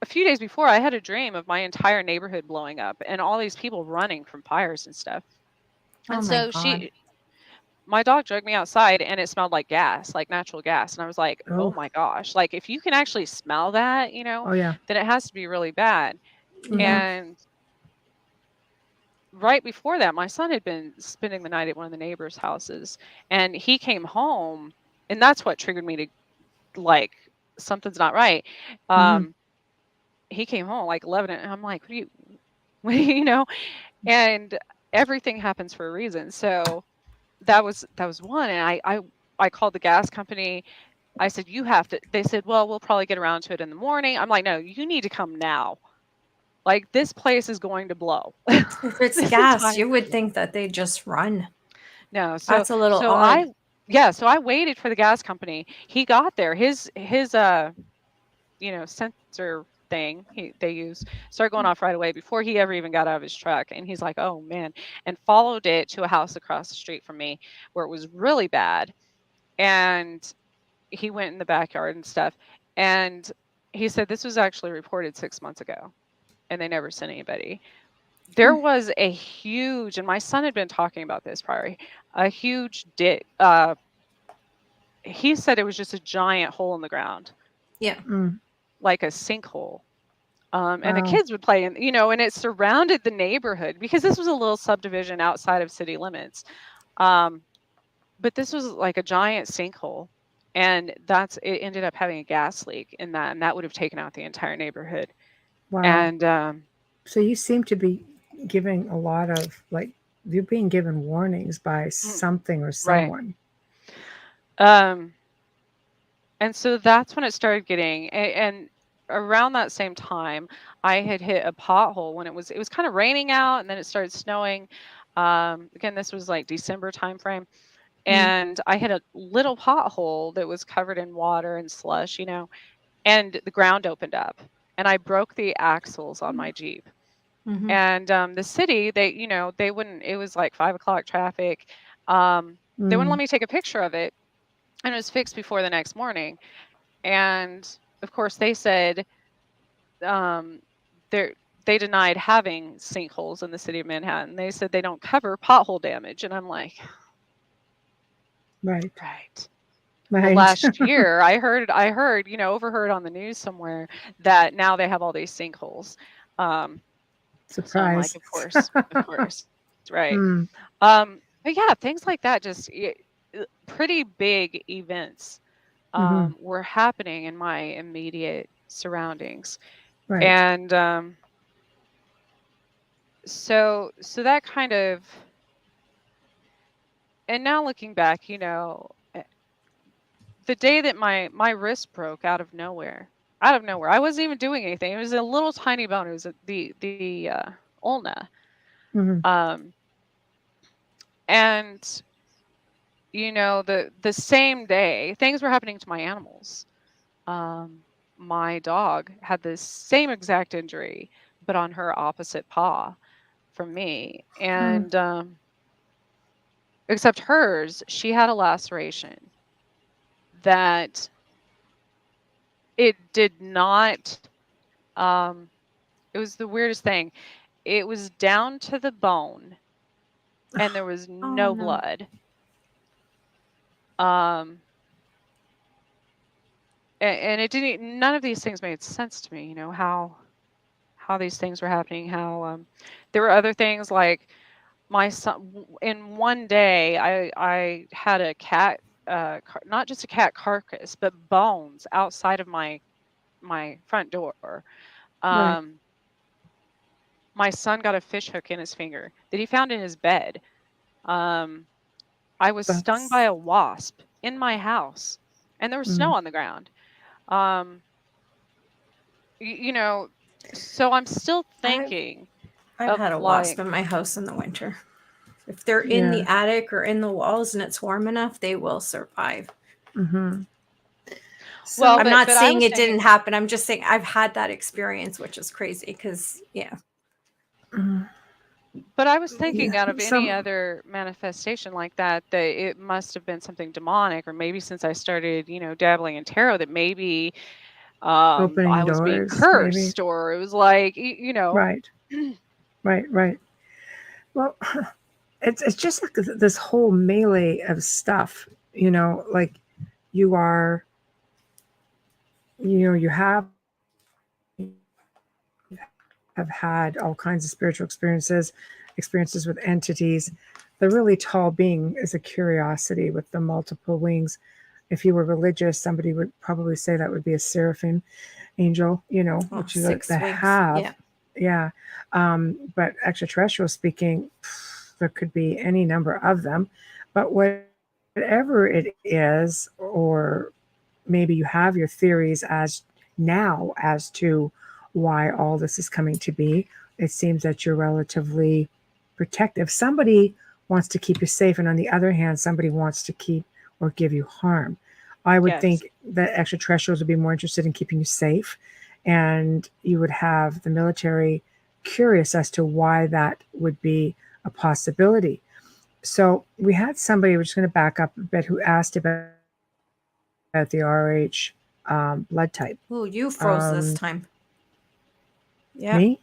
a few days before, I had a dream of my entire neighborhood blowing up and all these people running from fires and stuff. Oh And my so God. my dog dragged me outside, and it smelled like gas, like natural gas. And I was like, oh Oh, my gosh, like if you can actually smell that, you know, oh yeah. then it has to be really bad. Mhm. Yeah. And right before that, my son had been spending the night at one of the neighbors' houses, and he came home, and that's what triggered me to like, something's not right. Mhm. He came home like 11, and I'm like, what do you, you know, and everything happens for a reason. So that was one, and I called the gas company. I said, you have to. They said, well, we'll probably get around to it in the morning. I'm like, no, you need to come now. Like this place is going to blow. If it's This gas, entire you would think that they just run. no. So That's a little so odd. I yeah. So I waited for the gas company. He got there. His sensor thing they use started going off right away before he ever even got out of his truck, and he's like, oh man, and followed it to a house across the street from me where it was really bad. And he went in the backyard and stuff, and he said this was actually reported 6 months ago, and they never sent anybody. There was a huge, and my son had been talking about this prior, a huge he said it was just a giant hole in the ground, Yeah. Mm. like a sinkhole. And the Wow. kids would play in, you know, and it surrounded the neighborhood because this was a little subdivision outside of city limits. Um, but this was like a giant sinkhole, and it ended up having a gas leak in that, and that would have taken out the entire neighborhood. Wow. And So you seem to be giving a lot of like you're being given warnings by something or right. someone. Um, and so that's when it started getting, and around that same time, I had hit a pothole when it was kind of raining out, and then it started snowing. Again, this was like December timeframe. Mm. And I hit a little pothole that was covered in water and slush, you know, and the ground opened up, and I broke the axles on my Jeep. Mm-hmm. And the city, they wouldn't. It was like 5 o'clock traffic. They wouldn't let Mm. me take a picture of it, and it was fixed before the next morning. And of course, they said um, they denied having sinkholes in the city of Manhattan. They said they don't cover pothole damage, and I'm like, Right. right. Well, Right. last year I heard, overheard on the news somewhere that now they have all these sinkholes. So I'm like, Surprise. of course, of course. Right. Mm. But yeah, things like that, just pretty big events Mhm. were happening in my immediate surroundings. Right. And so that kind of, and now looking back, the day that my wrist broke out of nowhere, I wasn't even doing anything. It was a little tiny bone. It was the ulna. Mhm. And the same day things were happening to my animals. My dog had the same exact injury, but on her opposite paw from me. And except hers, she had a laceration that it did not, it was the weirdest thing. It was down to the bone and there was Oh, no no. blood. And it didn't, none of these things made sense to me, how these things were happening, how there were other things like my son, in one day I had a cat, not just a cat carcass, but bones outside of my front door. Right. My son got a fish hook in his finger that he found in his bed. I was stung by That's. a wasp in my house, and there was snow on the ground. Um, so I'm still thinking I've of had a wasp in my house in the winter. If they're in the Yeah. attic or in the walls and it's warm enough, they will survive. Mhm. Well, I'm So. not but I saying was it didn't thinking, happen. I'm just saying I've had that experience, which is crazy because, yeah. Mhm. but I was thinking Yeah. out of any Some. other manifestation like that, that it must have been something demonic, or maybe since I started, dabbling in tarot, that maybe I Opening was being doors, maybe. cursed, or it was like, Right. Right. Right. Well, it's just like this whole melee of stuff. Like you are. You have had all kinds of spiritual experiences with entities. The really tall being is a curiosity with the multiple wings. If you were religious, somebody would probably say that would be a seraphim angel, which is Six the weeks. have. Yeah. But extraterrestrial speaking, there could be any number of them. But whatever it is, or maybe you have your theories as to why all this is coming to be. It seems that you're relatively protective. Somebody wants to keep you safe, and on the other hand, somebody wants to keep or give you harm. I would Yes. think that extraterrestrials would be more interested in keeping you safe, and you would have the military curious as to why that would be a possibility. So we had somebody, we're just going to back up a bit, who asked about the RH blood type. Oh, you froze this time. Yeah. Me?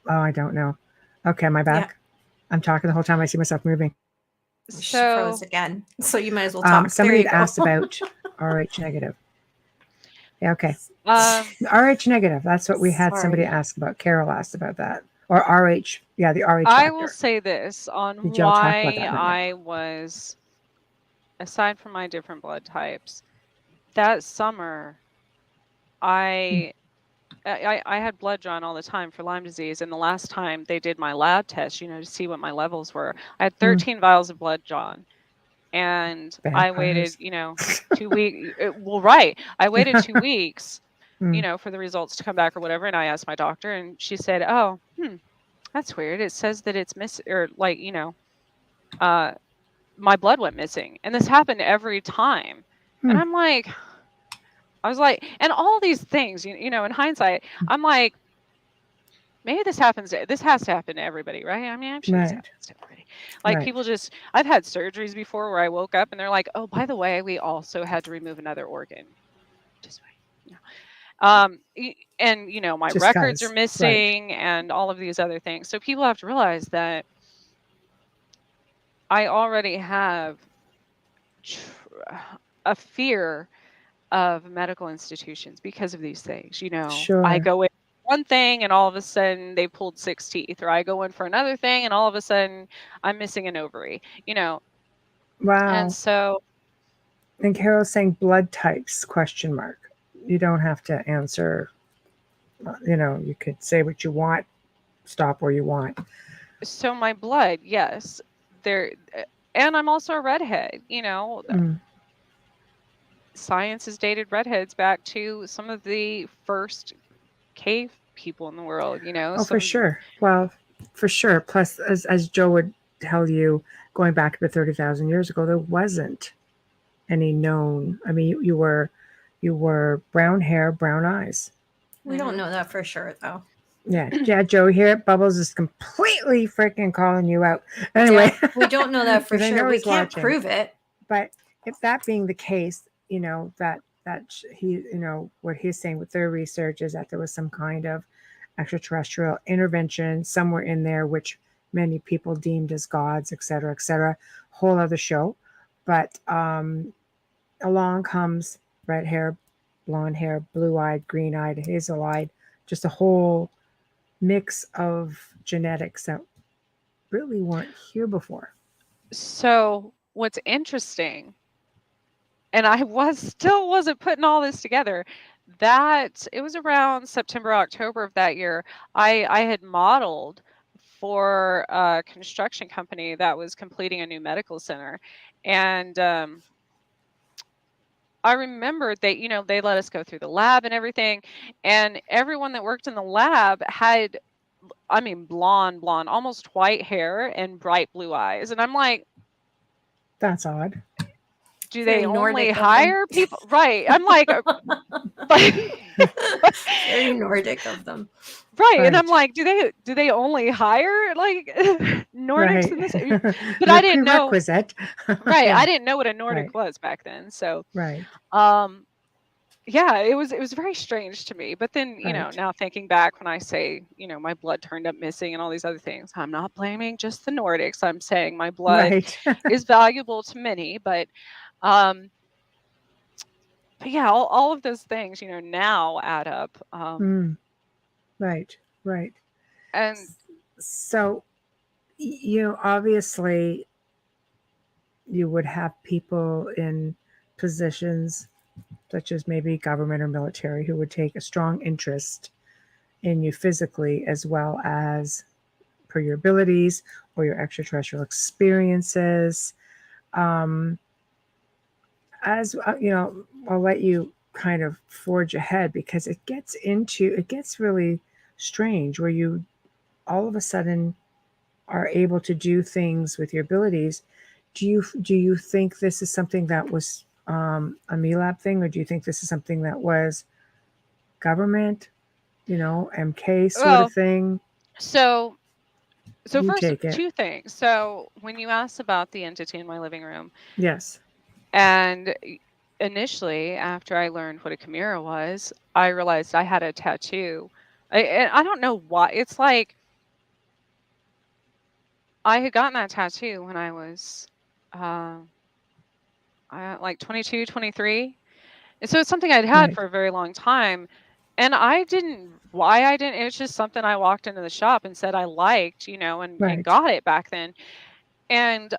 Oh, I don't know. Okay, am I back? I'm talking the whole time. I see myself moving. She froze So again. So you might as well talk. Somebody There had you go. asked about RH negative. Yeah, okay. um RH negative. That's what we had somebody Sorry. ask about. Carol asked about that. Or RH. Yeah, the RH I will factor. say this on Did y'all talk about why that? Not yet. I was, aside from my different blood types, that summer I had blood drawn all the time for Lyme disease, and the last time they did my lab test, to see what my levels were, I had 13 vials of blood drawn, and I waited, Vampires. 2 weeks. Well, right, I waited 2 weeks, Mm. for the results to come back or whatever, and I asked my doctor, and she said, "Oh, that's weird. It says that it's or like, my blood went missing," and this happened every time, and Hmm. I was like, and all these things, in hindsight, I'm like, maybe this happens. This has to happen to everybody, right? I mean, I'm sure this Right. happens to everybody. Like Right. people just, I've had surgeries before where I woke up and they're like, "Oh, by the way, we also had to remove another organ." Just wait. And my Just records are cause. Right. missing and all of these other things. So people have to realize that I already have a fear of medical institutions because of these things. I Sure. go in one thing and all of a sudden they pulled 6 teeth, or I go in for another thing and all of a sudden I'm missing an ovary, Wow. And so. And Carol's saying blood types, question mark. You don't have to answer, you could say what you want, stop where you want. So my blood, yes. And I'm also a redhead, Science has dated redheads back to some of the first cave people in the world, Oh, for sure. Well, for sure. Plus, as Joe would tell you, going back to 30,000 years ago, there wasn't any known. I mean, you were brown hair, brown eyes. We don't know that for sure, though. Yeah, Joe here. Bubbles is completely freaking calling you out. Anyway, we don't know that for 'Cause I sure. know We he's can't watching. prove it. But if that being the case, that he, what he's saying with their research is that there was some kind of extraterrestrial intervention somewhere in there, which many people deemed as gods, et cetera, whole other show. But along comes red hair, blonde hair, blue-eyed, green-eyed, hazel-eyed, just a whole mix of genetics that really weren't here before. So what's interesting, and I still wasn't putting all this together, that it was around September, October of that year, I had modeled for a construction company that was completing a new medical center. And I remember they let us go through the lab and everything. And everyone that worked in the lab had, blonde, almost white hair and bright blue eyes. And I'm like, that's odd. Do they only hire people? Right. I'm like, very Nordic of them. Right. And I'm like, do they only hire like Nordics in this? But I didn't know. Right. Yeah. I didn't know what a Nordic was back then. So, right. Yeah, it was very strange to me. But then, now thinking back when I say, my blood turned up missing and all these other things, I'm not blaming just the Nordics. I'm saying my blood is valuable to many, but yeah, all of those things, now add up. Right. And so, obviously you would have people in positions such as maybe government or military who would take a strong interest in you physically as well as per your abilities or your extraterrestrial experiences. As I'll let you kind of forge ahead because it gets really strange where you all of a sudden are able to do things with your abilities. Do you think this is something that was a MilAb thing, or do you think this is something that was government, MK sort of thing? So first, two things. So when you asked about the entity in my living room, yes, and initially after I learned what a chimera was, I realized I had a tattoo. I don't know why. It's like I had gotten that tattoo when I was like 22, 23. And so it's something I'd had for a very long time. And why I didn't, it's just something I walked into the shop and said I liked, and got it back then. And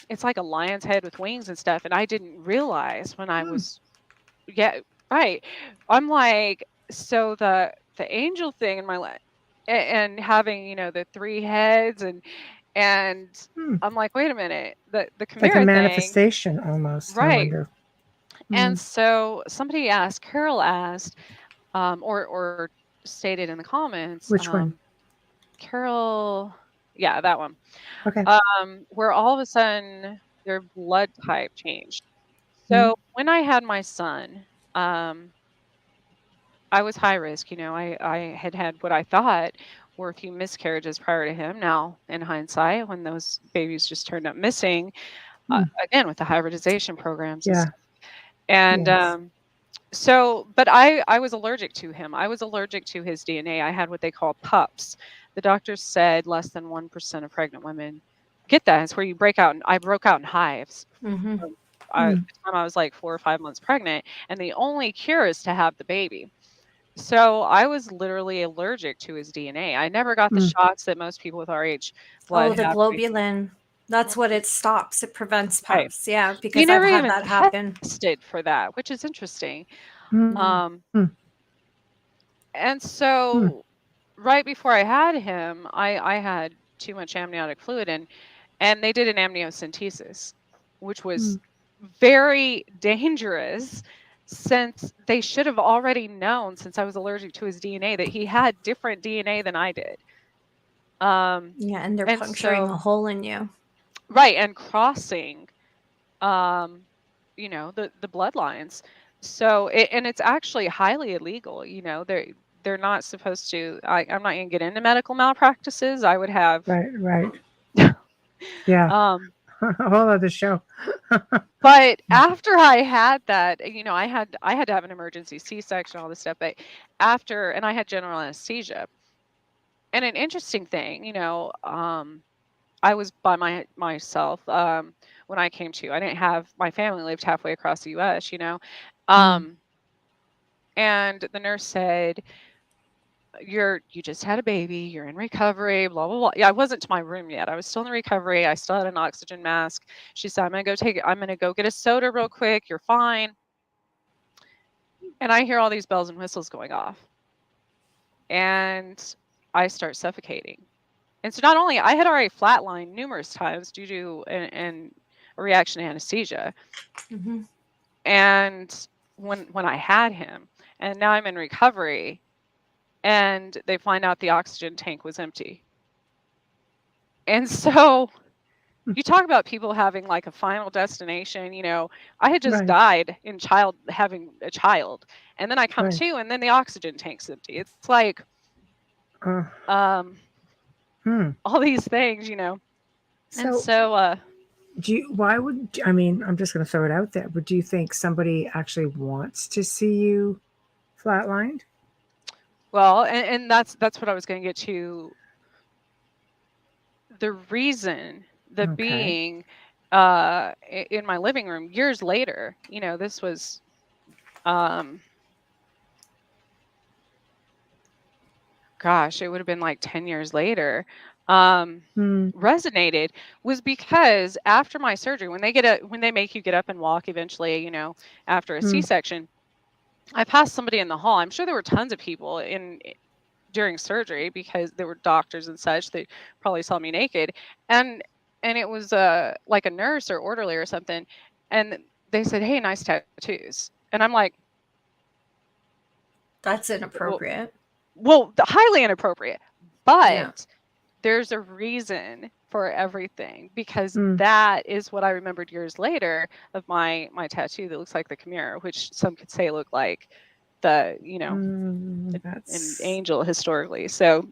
it's like a lion's head with wings and stuff. And I didn't realize when I was, right. I'm like, so the angel thing in my life and having, the 3 heads and I'm like, wait a minute, the chimera like a manifestation thing, almost, right? And so Carol asked, or stated in the comments, which one? Carol, yeah, that one. Okay. Where all of a sudden their blood type changed. So when I had my son, I was high risk. I had what I thought were a few miscarriages prior to him. Now, in hindsight, when those babies just turned up missing, again with the hybridization programs. Yeah. And so, but I was allergic to him. I was allergic to his DNA. I had what they call PUPs. The doctors said less than 1% of pregnant women get that. It's where you break out. And I broke out in hives. Mm-hmm. By the time I was like 4 or 5 months pregnant, and the only cure is to have the baby. So I was literally allergic to his DNA. I never got the shots that most people with RH blood Oh, the have. globulin. That's what it stops. It prevents Right. puffs. Yeah, He because I've never had even that happen. tested for that, which is interesting. Mm. And so right before I had him, I had too much amniotic fluid and they did an amniocentesis, which was very dangerous since they should have already known, since I was allergic to his DNA, that he had different DNA than I did. Yeah, and they're And puncturing a so, hole in you. right, and crossing, you know, the bloodlines. So, and it's actually highly illegal. You know, they're not supposed to. I'm not going to get into medical malpractices. I would have. Right. Yeah. A whole other show. But after I had that, you know, I had to have an emergency C-section, all this stuff. But after, and I had general anesthesia. And an interesting thing, you know, I was by myself when I came to. I didn't have my family lived halfway across the U.S. You know, and the nurse said, you just had a baby, you're in recovery, blah blah blah. Yeah, I wasn't to my room yet. I was still in the recovery. I still had an oxygen mask. She said, I'm gonna go get a soda real quick, you're fine. And I hear all these bells and whistles going off. And I start suffocating. And so not only I had already flatlined numerous times due to a reaction to anesthesia. And when I had him, and now I'm in recovery, and they find out the oxygen tank was empty. And so you talk about people having like a final destination, you know, I had just died in having a child, and then I come to, and then the oxygen tank's empty. It's like, all these things, you know. And so, I'm just going to throw it out there, but do you think somebody actually wants to see you flatlined? Well, and that's what I was going to get to. The reason, being in my living room years later, you know, this was gosh, it would have been like 10 years later, resonated, was because after my surgery, when they make you get up and walk eventually, you know, after a C-section, I passed somebody in the hall. I'm sure there were tons of people during surgery because there were doctors and such. They probably saw me naked, and it was like a nurse or orderly or something, and they said, "Hey, nice tattoos," and I'm like, "That's inappropriate." Well, highly inappropriate, but there's a reason for everything, because that is what I remembered years later of my tattoo that looks like the Chimera, which some could say look like the, you know, an angel historically. So,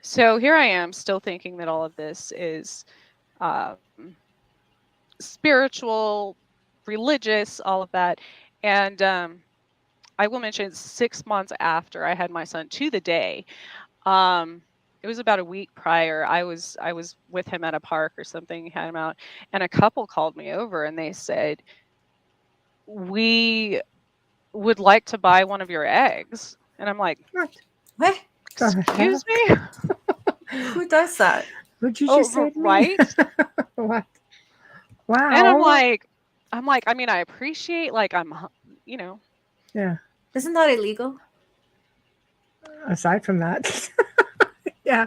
so here I am still thinking that all of this is spiritual, religious, all of that. And I will mention 6 months after I had my son, to the day, it was about a week prior, I was with him at a park or something, had him out, and a couple called me over and they said, "We would like to buy one of your eggs." And I'm like, what? Excuse me? Who does that? Would you just say right? What? Wow. And I'm like, I mean, I appreciate, like, I'm, you know. Yeah. Isn't that illegal? Aside from that. Yeah.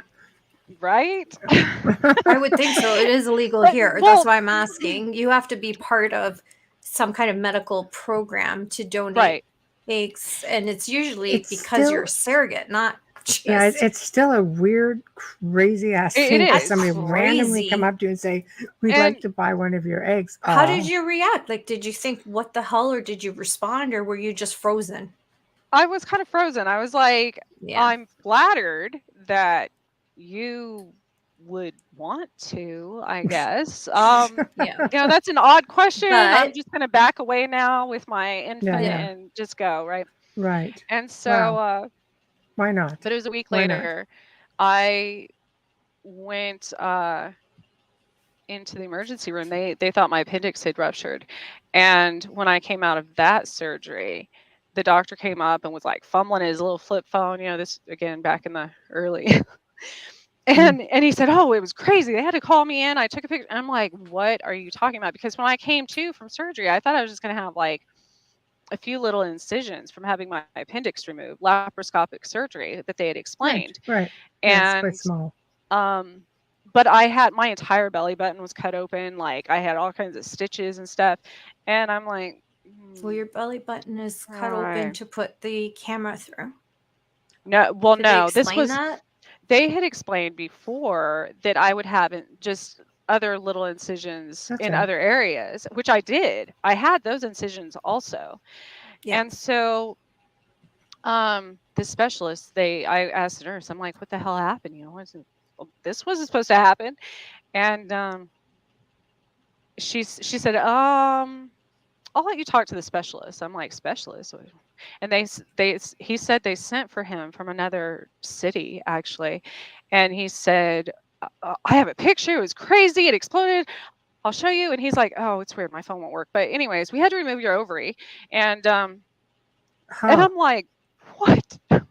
Right? I would think so. It is illegal here. That's why I'm asking. You have to be part of some kind of medical program to donate eggs. And it's usually because you're a surrogate, not just... Yeah, it's still a weird, crazy ass thing for somebody randomly come up to you and say, "We'd like to buy one of your eggs." How did you react? Like, did you think, what the hell? Or did you respond? Or were you just frozen? I was kind of frozen. I was like, I'm flattered that you would want to, I guess. You know, that's an odd question. I'm just going to back away now with my infant and just go, right? Right. And so, why not? But it was a week later. I went into the emergency room. They thought my appendix had ruptured. And when I came out of that surgery, the doctor came up and was like fumbling his little flip phone, this again back in the early. And he said, oh, it was crazy. They had to call me in. I took a picture. I'm like, what are you talking about? Because when I came to from surgery, I thought I was just going to have like a few little incisions from having my appendix removed, laparoscopic surgery that they had explained. Right. And it's quite small. But I had my entire belly button was cut open. Like I had all kinds of stitches and stuff. And I'm like, well, your belly button is cut open to put the camera through. No, well, Did no, they this explain was, that? they had explained before that I would have just other little incisions in other areas, which I did. I had those incisions also. Yeah. And so the specialist, I asked the nurse, I'm like, what the hell happened? This wasn't supposed to happen. And she said, I'll let you talk to the specialist. I'm like, specialist? And he said they sent for him from another city, actually. And he said, I have a picture. It was crazy. It exploded. I'll show you. And he's like, oh, it's weird. My phone won't work. But anyways, we had to remove your ovary. And and I'm like, what? Did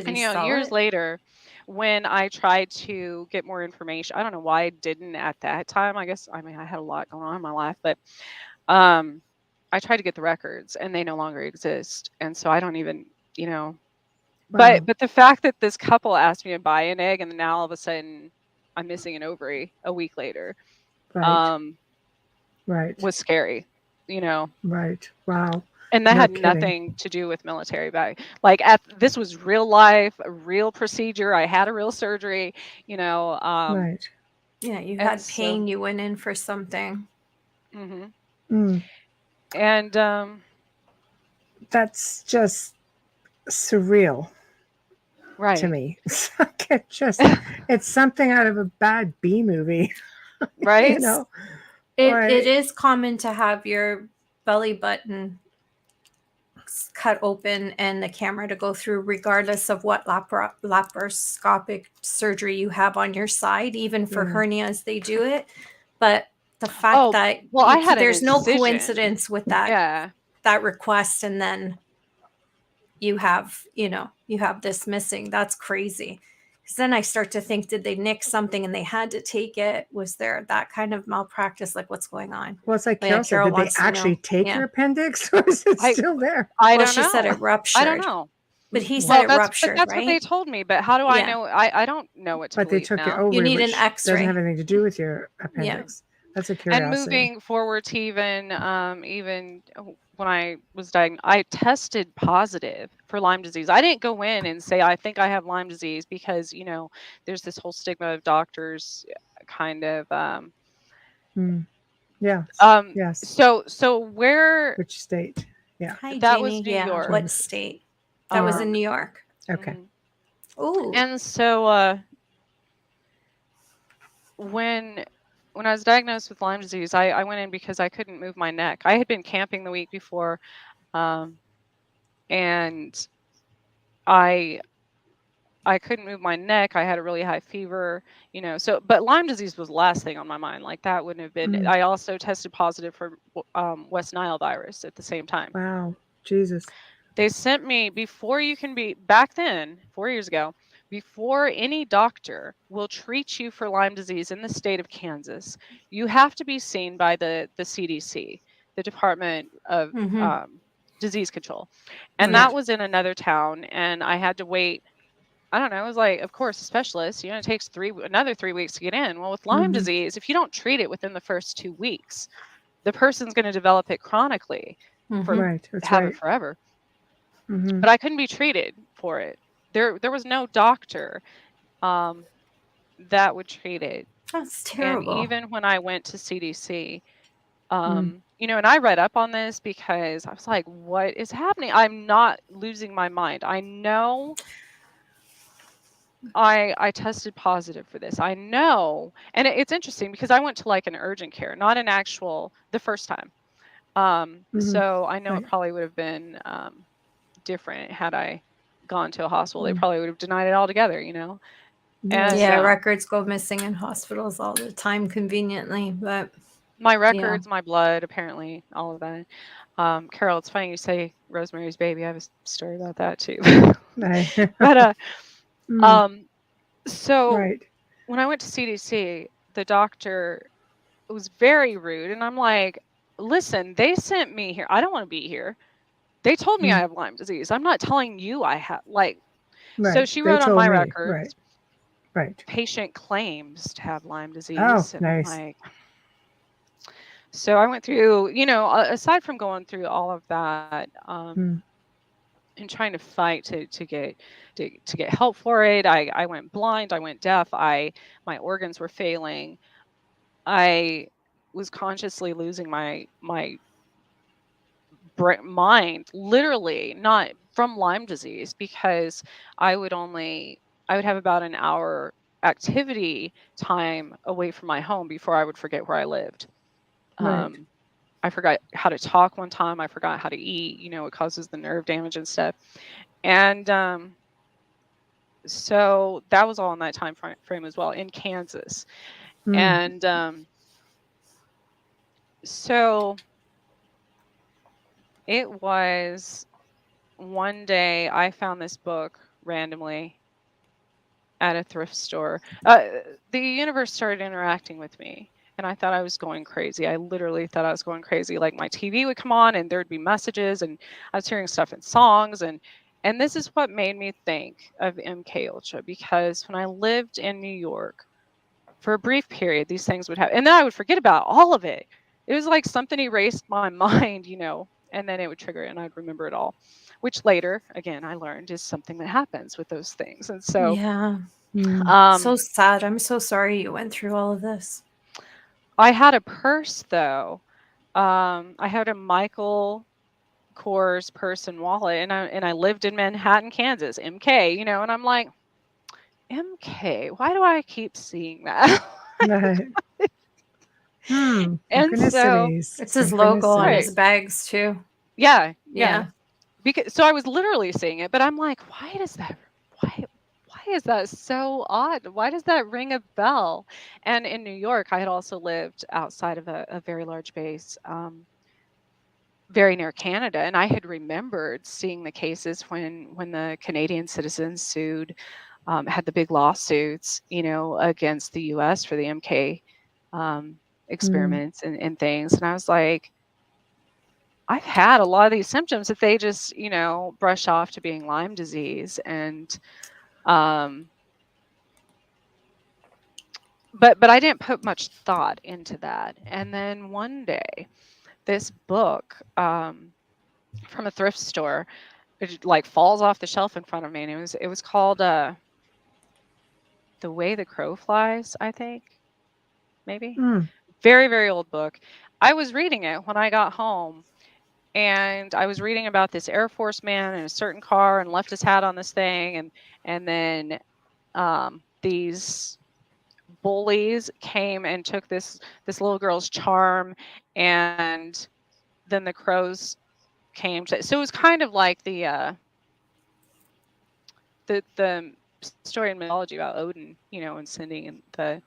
and he sell years it? later, when I tried to get more information, I don't know why I didn't at that time. I guess, I had a lot going on in my life, but I tried to get the records and they no longer exist. And so I don't even, but the fact that this couple asked me to buy an egg and now all of a sudden I'm missing an ovary a week later, was scary, Right. Wow. And that had nothing to do with military back. Like this was real life, a real procedure. I had a real surgery, right. Yeah, you had pain. You went in for something. And that's just surreal, right, to me. It's something out of a bad B movie, right? It is common to have your belly button cut open and the camera to go through, regardless of what laparoscopic surgery you have on your side. Even for hernias, they do it. But the fact that there's no coincidence with that request, and then you have this missing. That's crazy. Because then I start to think, did they nick something and they had to take it? Was there that kind of malpractice? Like, what's going on? Well, it's like Carol said, did they actually take your appendix, or is it still there? I don't know. She said it ruptured. I don't know. But he said it ruptured, that's right? what they told me. But how do I know? I don't know what to believe. But they took your ovary, you need which an X-ray. doesn't have anything to do with your appendix. That's a curiosity. And moving forward to even when I was diagnosed, I tested positive for Lyme disease. I didn't go in and say, I think I have Lyme disease, because, there's this whole stigma of doctors kind of. Yeah. Yes. So where? Which state? Yeah. Hi, that Jeannie. was New York. What state? That was in New York. Okay. Oh. And so when I was diagnosed with Lyme disease, I went in because I couldn't move my neck. I had been camping the week before, and I couldn't move my neck. I had a really high fever, but Lyme disease was the last thing on my mind. Like that wouldn't have been. I also tested positive for West Nile virus at the same time. Wow. Jesus. They sent me, before you can be, back then, 4 years ago, before any doctor will treat you for Lyme disease in the state of Kansas, you have to be seen by the CDC, the Department of Disease Control. And that was in another town. And I had to wait, I don't know, it was like, of course, a specialist, it takes another 3 weeks to get in. Well, with Lyme disease, if you don't treat it within the first 2 weeks, the person's going to develop it chronically have it forever. But I couldn't be treated for it. There was no doctor that would treat it. That's terrible. And even when I went to CDC, and I read up on this because I was like, what is happening? I'm not losing my mind. I know I tested positive for this. I know. And it's interesting because I went to like an urgent care, not an actual, the first time. So I know it probably would have been different had I gone to a hospital. They probably would have denied it altogether, And, records go missing in hospitals all the time, conveniently. But my records, my blood, apparently, all of that. Carol, it's funny you say Rosemary's Baby. I have a story about that too. Right. But Mm, so right. when I went to CDC, the doctor was very rude, and I'm like, listen, they sent me here. I don't want to be here. They told me I Mm, have Lyme disease. I'm not telling you I have, like, so right. she They wrote on told my me. Right. records, Right. patient claims to have Lyme Oh, disease. And I'm nice. like, so I went through, aside from going through all of that, Mm, and trying to fight to get help for it. I went blind, I went deaf, my organs were failing. I was consciously losing my mind, literally, not from Lyme disease, because I would have about an hour activity time away from my home before I would forget where I lived. right. I forgot how to talk one time. I forgot how to eat. It causes the nerve damage and stuff. And so that was all in that time frame as well, in Kansas. Mm, And so it was one day I found this book randomly at a thrift store. The universe started interacting with me, and I thought I was going crazy. I literally thought I was going crazy. Like, my TV would come on and there'd be messages, and I was hearing stuff in songs, and this is what made me think of MK Ultra, because when I lived in New York for a brief period, these things would happen, and then I would forget about all of it. It was like something erased my mind, and then it would trigger it, and I'd remember it all, which later, again, I learned is something that happens with those things. And so, Yeah. mm, So sad. I'm so sorry you went through all of this. I had a purse though. I had a Michael Kors purse and wallet, and I lived in Manhattan, Kansas, MK, and I'm like, MK, why do I keep seeing that? right. And so, Synchronicities. It's his logo on right, his Synchronicities. bags too. yeah, Yeah. because so I was literally seeing it, but I'm like, why is that so odd? Why does that ring a bell? And in New York, I had also lived outside of a very large base, very near Canada, and I had remembered seeing the cases when the Canadian citizens sued, had the big lawsuits, against the U.S. for the MK Mm, experiments and things, and I was like, I've had a lot of these symptoms that they just, brush off to being Lyme disease. And um but I didn't put much thought into that. And then one day, this book from a thrift store, it like falls off the shelf in front of me, and it was called The Way the Crow Flies, I think, maybe. mm, Very, very old book. I was reading it when I got home, and I was reading about this Air Force man in a certain car and left his hat on this thing, and then these bullies came and took this little girl's charm, and then the crows came to, so it was kind of like the story in mythology about Odin, and sending, and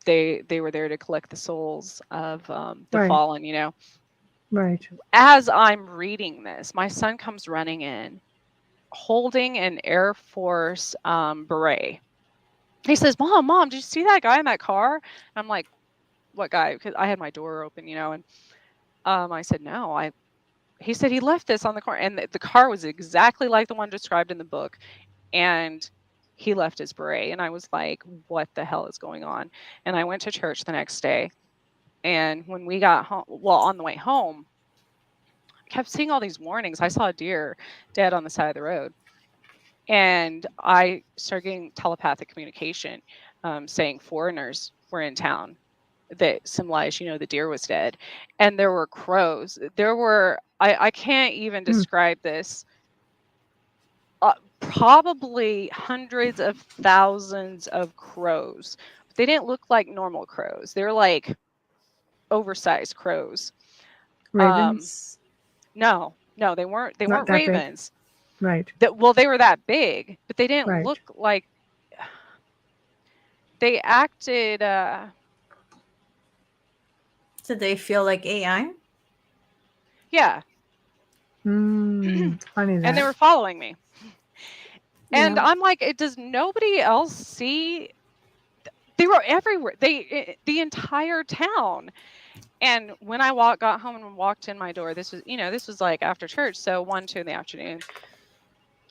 they were there to collect the souls of the right. fallen. Right. As I'm reading this, my son comes running in holding an Air Force beret. He says, Mom, did you see that guy in that car? And I'm like, what guy? Because I had my door open, and I said, no. He said he left this on the car, and the car was exactly like the one described in the book, and he left his beret. And I was like, what the hell is going on? And I went to church the next day, and when we got home, well, on the way home, I kept seeing all these warnings. I saw a deer dead on the side of the road, and I started getting telepathic communication, saying foreigners were in town that symbolized, the deer was dead. And there were crows. There were, I can't even Mm, describe this, probably hundreds of thousands of crows. But they didn't look like normal crows. They're like oversized crows. Um, ravens. no, they weren't. They Not weren't that big. ravens. Right. Well, they were that big, but they didn't Right. look like. They acted. Did they feel like AI? Yeah. Funny that. And they were following me. And Yeah. I'm like, does nobody else see? They were everywhere. The entire town. And when I got home and walked in my door, this was like after church, so 1, 2 in the afternoon.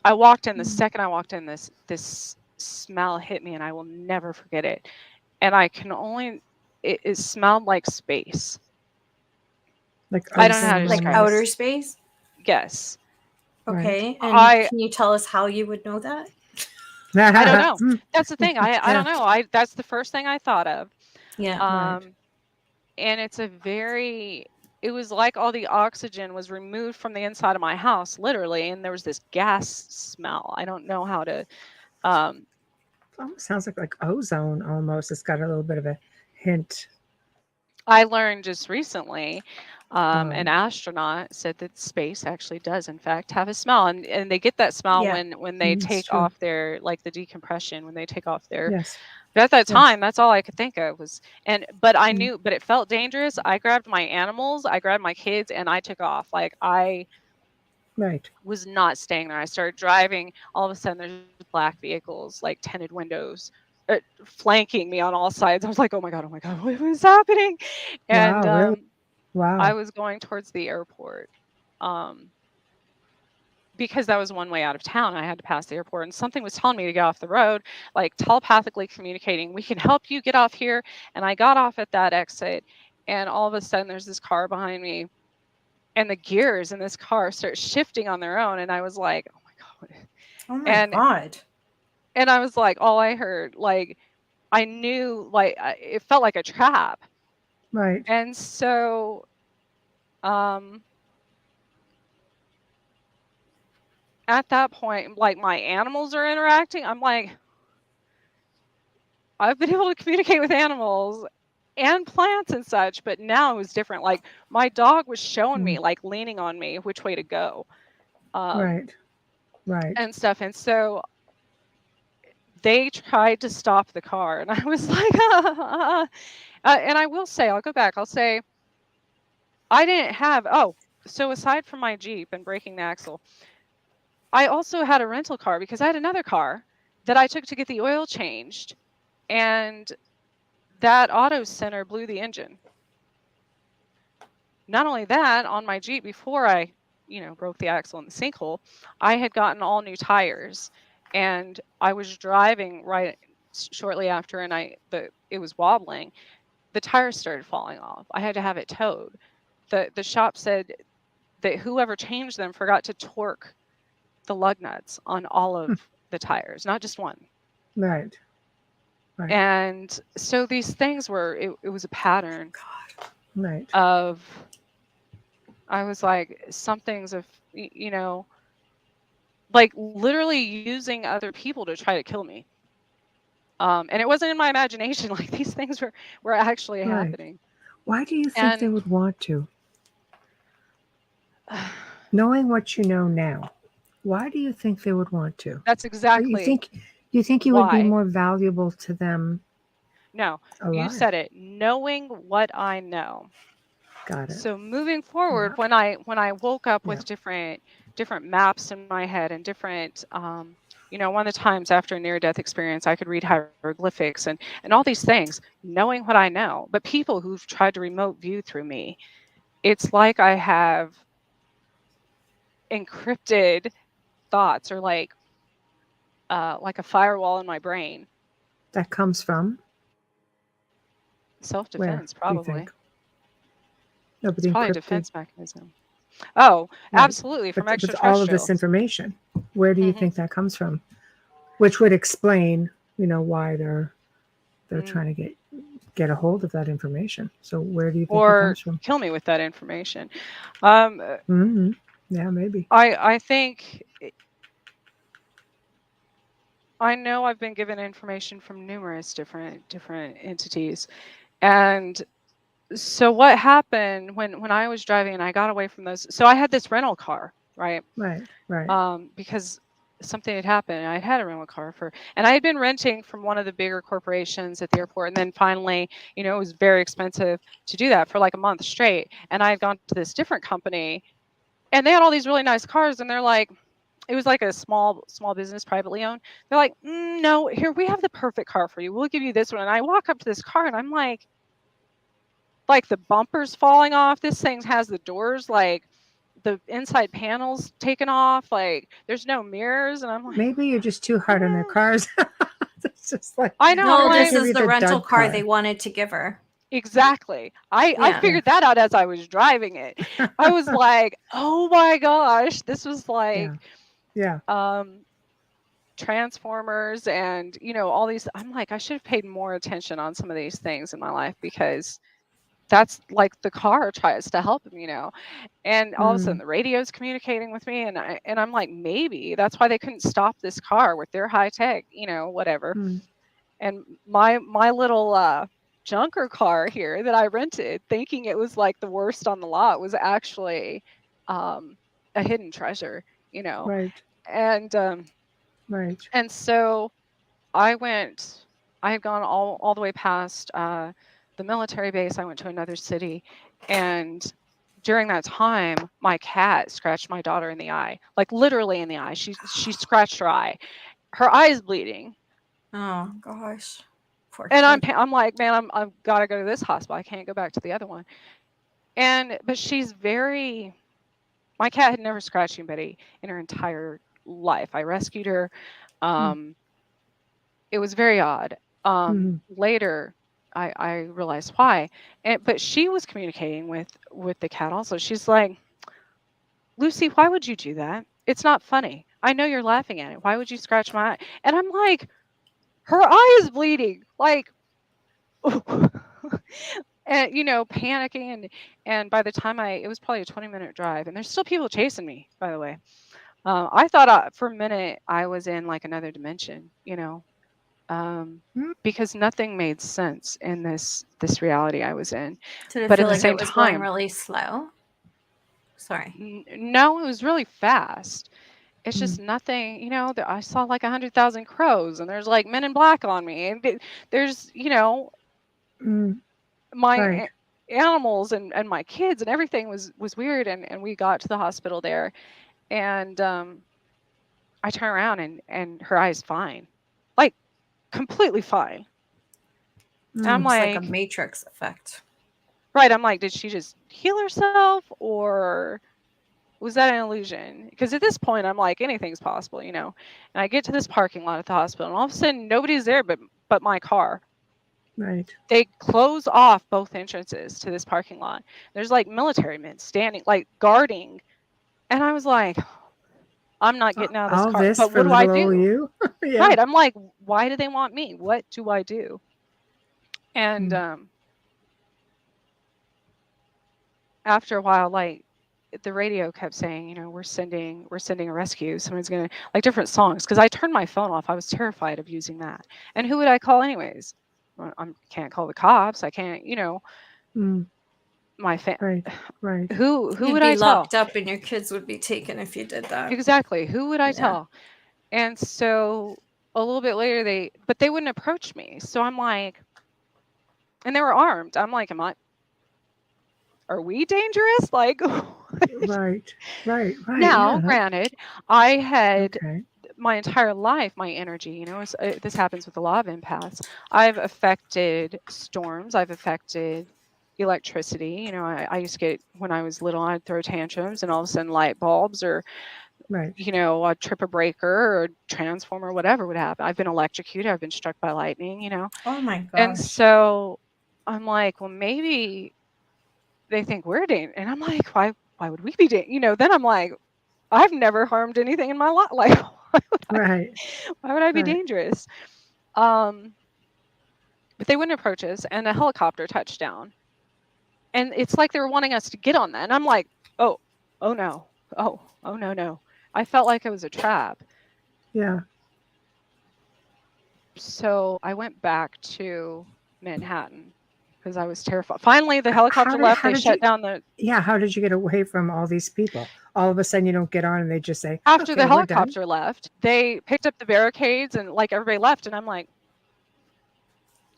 I walked in. The second I walked in, this smell hit me, and I will never forget it. And it smelled like space. Like I don't know how to ozone Like describe it. outer space. Yes. Okay. Right. And can you tell us how you would know that? I don't know. That's the thing. I don't know. That's the first thing I thought of. Yeah. Right. And it was like all the oxygen was removed from the inside of my house, literally, and there was this gas smell. I don't know how to. Almost sounds like ozone. Almost. It's got a little bit of a hint. I learned just recently, an astronaut said that space actually does, in fact, have a smell, and they get that smell Yeah. when they That's take true. off their, like, the decompression, when they take off their. Yes. But at that Yes. time, that's all I could think of was, but I knew, but it felt dangerous. I grabbed my animals, I grabbed my kids, and I took off. Like, I Right. was not staying there. I started driving. All of a sudden, there's black vehicles, like tinted windows, flanking me on all sides. I was like, oh my God, what is happening? And Wow. Really? Wow. I was going towards the airport. Because that was one way out of town, I had to pass the airport, and something was telling me to get off the road, like telepathically communicating, we can help you get off here. And I got off at that exit, and all of a sudden there's this car behind me, and the gears in this car start shifting on their own. And I was like, oh my God. Oh my God. And I was like, all I heard, like, I knew, like, it felt like a trap. Right. And so, at that point, like, my animals are interacting. I'm like, I've been able to communicate with animals and plants and such, but now it was different. Like, my dog was showing me, like, leaning on me, which way to go. Right. Right. And stuff. And so they tried to stop the car, and I was like, and I will say, I'll go back. I'll say, I didn't have, so aside from my Jeep and breaking the axle, I also had a rental car because I had another car that I took to get the oil changed, and that auto center blew the engine. Not only that, on my Jeep, before I, broke the axle in the sinkhole, I had gotten all new tires, and I was driving right shortly after, and it was wobbling. The tires started falling off. I had to have it towed. The shop said that whoever changed them forgot to torque the lug nuts on all of the tires, not just one. Right. Right. And so these things it was a pattern. Right. Of, I was like, something's like literally using other people to try to kill me. And it wasn't in my imagination. Like, these things were actually happening. Why do you think they would want to? Knowing what you know now, why do you think they would want to? That's exactly. You think you would be more valuable to them? No, alive? You said it. Knowing what I know. Got it. So moving forward, when I woke up with different maps in my head and different, one of the times after a near-death experience, I could read hieroglyphics and all these things, knowing what I know. But people who've tried to remote view through me, it's like I have encrypted thoughts, or like a firewall in my brain. That comes from self-defense, probably. No, but it's probably a defense mechanism. Oh, right. Absolutely, from extraterrestrials. All of this information, where do you think that comes from? Which would explain, why they're trying to get a hold of that information. So where do you think it comes from? Or kill me with that information. Yeah, maybe. I think, I know I've been given information from numerous different entities. And so what happened when I was driving and I got away from those? So I had this rental car, right? Right. Because something had happened. I had a rental car and I had been renting from one of the bigger corporations at the airport. And then finally, it was very expensive to do that for like a month straight. And I had gone to this different company and they had all these really nice cars. And they're like, it was like a small business, privately owned. They're like, no, here, we have the perfect car for you. We'll give you this one. And I walk up to this car and I'm like the bumper's falling off. This thing has the doors, like the inside panels taken off. Like there's no mirrors. And I'm like, maybe you're just too hard on their cars. It's just like, I know. No, I'm this like, is the rental car they wanted to give her. exactly. I figured that out as I was driving it. I was like, oh my gosh, this was like, yeah. Transformers and all these. I'm like, I should have paid more attention on some of these things in my life, because that's like the car tries to help him, and all of a sudden the radio's communicating with me, and I'm like, maybe that's why they couldn't stop this car with their high tech, whatever. And my little junker car here that I rented, thinking it was like the worst on the lot, was actually a hidden treasure, Right. and Right. and so I had gone all the way past the military base. I went to another city, and during that time, my cat scratched my daughter in the eye, like literally in the eye. She scratched her eye. Her eye is bleeding. Oh gosh. Poor And kid. I'm like, man, I've got to go to this hospital. I can't go back to the other one. But she's my cat had never scratched anybody in her entire life. I rescued her. It was very odd. Later, I realized why. But she was communicating with the cat also. She's like, Lucy, why would you do that? It's not funny. I know you're laughing at it. Why would you scratch my eye? And I'm like, her eye is bleeding. Like, and panicking. And by the time it was probably a 20-minute drive, and there's still people chasing me, by the way. I thought for a minute I was in like another dimension, because nothing made sense in this reality I was in. Did it but feel at the like same it was time, going really slow? Sorry. No, it was really fast. It's just nothing, I saw like 100,000 crows, and there's like Men in Black on me, and there's, my animals and my kids and everything was weird. And we got to the hospital there, and I turn around and her eye's fine, like completely fine. And I'm like a Matrix effect. Right. I'm like, did she just heal herself, or was that an illusion? Because at this point, I'm like, anything's possible, And I get to this parking lot at the hospital, and all of a sudden, nobody's there but my car. Right. They close off both entrances to this parking lot. There's like military men standing, like guarding. And I was like, I'm not getting out of this car. This but for what do I little do? You? Yeah. Right. I'm like, why do they want me? What do I do? And after a while, like the radio kept saying, we're sending a rescue. Someone's gonna, like, different songs. Because I turned my phone off. I was terrified of using that. And who would I call anyways? Well, I can't call the cops. I can't, my family. Right. Who You'd would be I tell? locked up, and your kids would be taken if you did that. Exactly. Who would I tell? And so a little bit later, they wouldn't approach me. So I'm like, and they were armed. I'm like, are we dangerous? Like, right. Now, granted, I had my entire life, my energy, this happens with a lot of empaths. I've affected storms. I've affected electricity. I used to get, when I was little, I'd throw tantrums, and all of a sudden light bulbs or, a trip a breaker or a transformer, whatever would happen. I've been electrocuted. I've been struck by lightning, Oh my gosh. And so I'm like, well, maybe they think we're dangerous. And I'm like, why would we be dangerous? Then I'm like, I've never harmed anything in my life. Like, why would I be dangerous? But they wouldn't approach us, and a helicopter touched down. And it's like they were wanting us to get on that. And I'm like, oh no. Oh no. I felt like it was a trap. Yeah. So I went back to Manhattan, because I was terrified. Finally, the helicopter left. They shut down the. Yeah, how did you get away from all these people? All of a sudden, you don't get on, and they just say, after okay, the we're done. helicopter left, they picked up the barricades and like everybody left, and I'm like,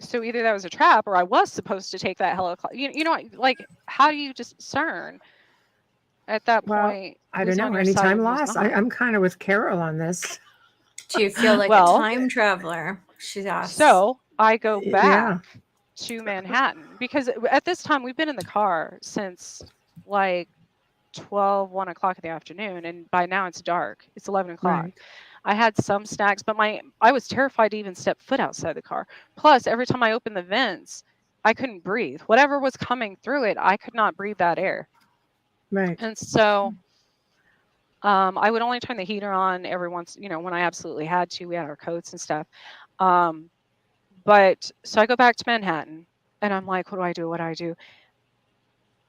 so either that was a trap or I was supposed to take that helicopter. You know, like how do you discern at that point? I don't know. Any time lost. I'm kind of with Carol on this. Do you feel like a time traveler? She asked. So I go back to Manhattan because at this time we've been in the car since like 1 o'clock in the afternoon, and by now it's dark. It's 11 o'clock. Right. I had some snacks, but I was terrified to even step foot outside the car. Plus, every time I opened the vents, I couldn't breathe. Whatever was coming through it, I could not breathe that air. Right. And so I would only turn the heater on every once, when I absolutely had to. We had our coats and stuff. But so I go back to Manhattan, and I'm like, what do I do? What do I do?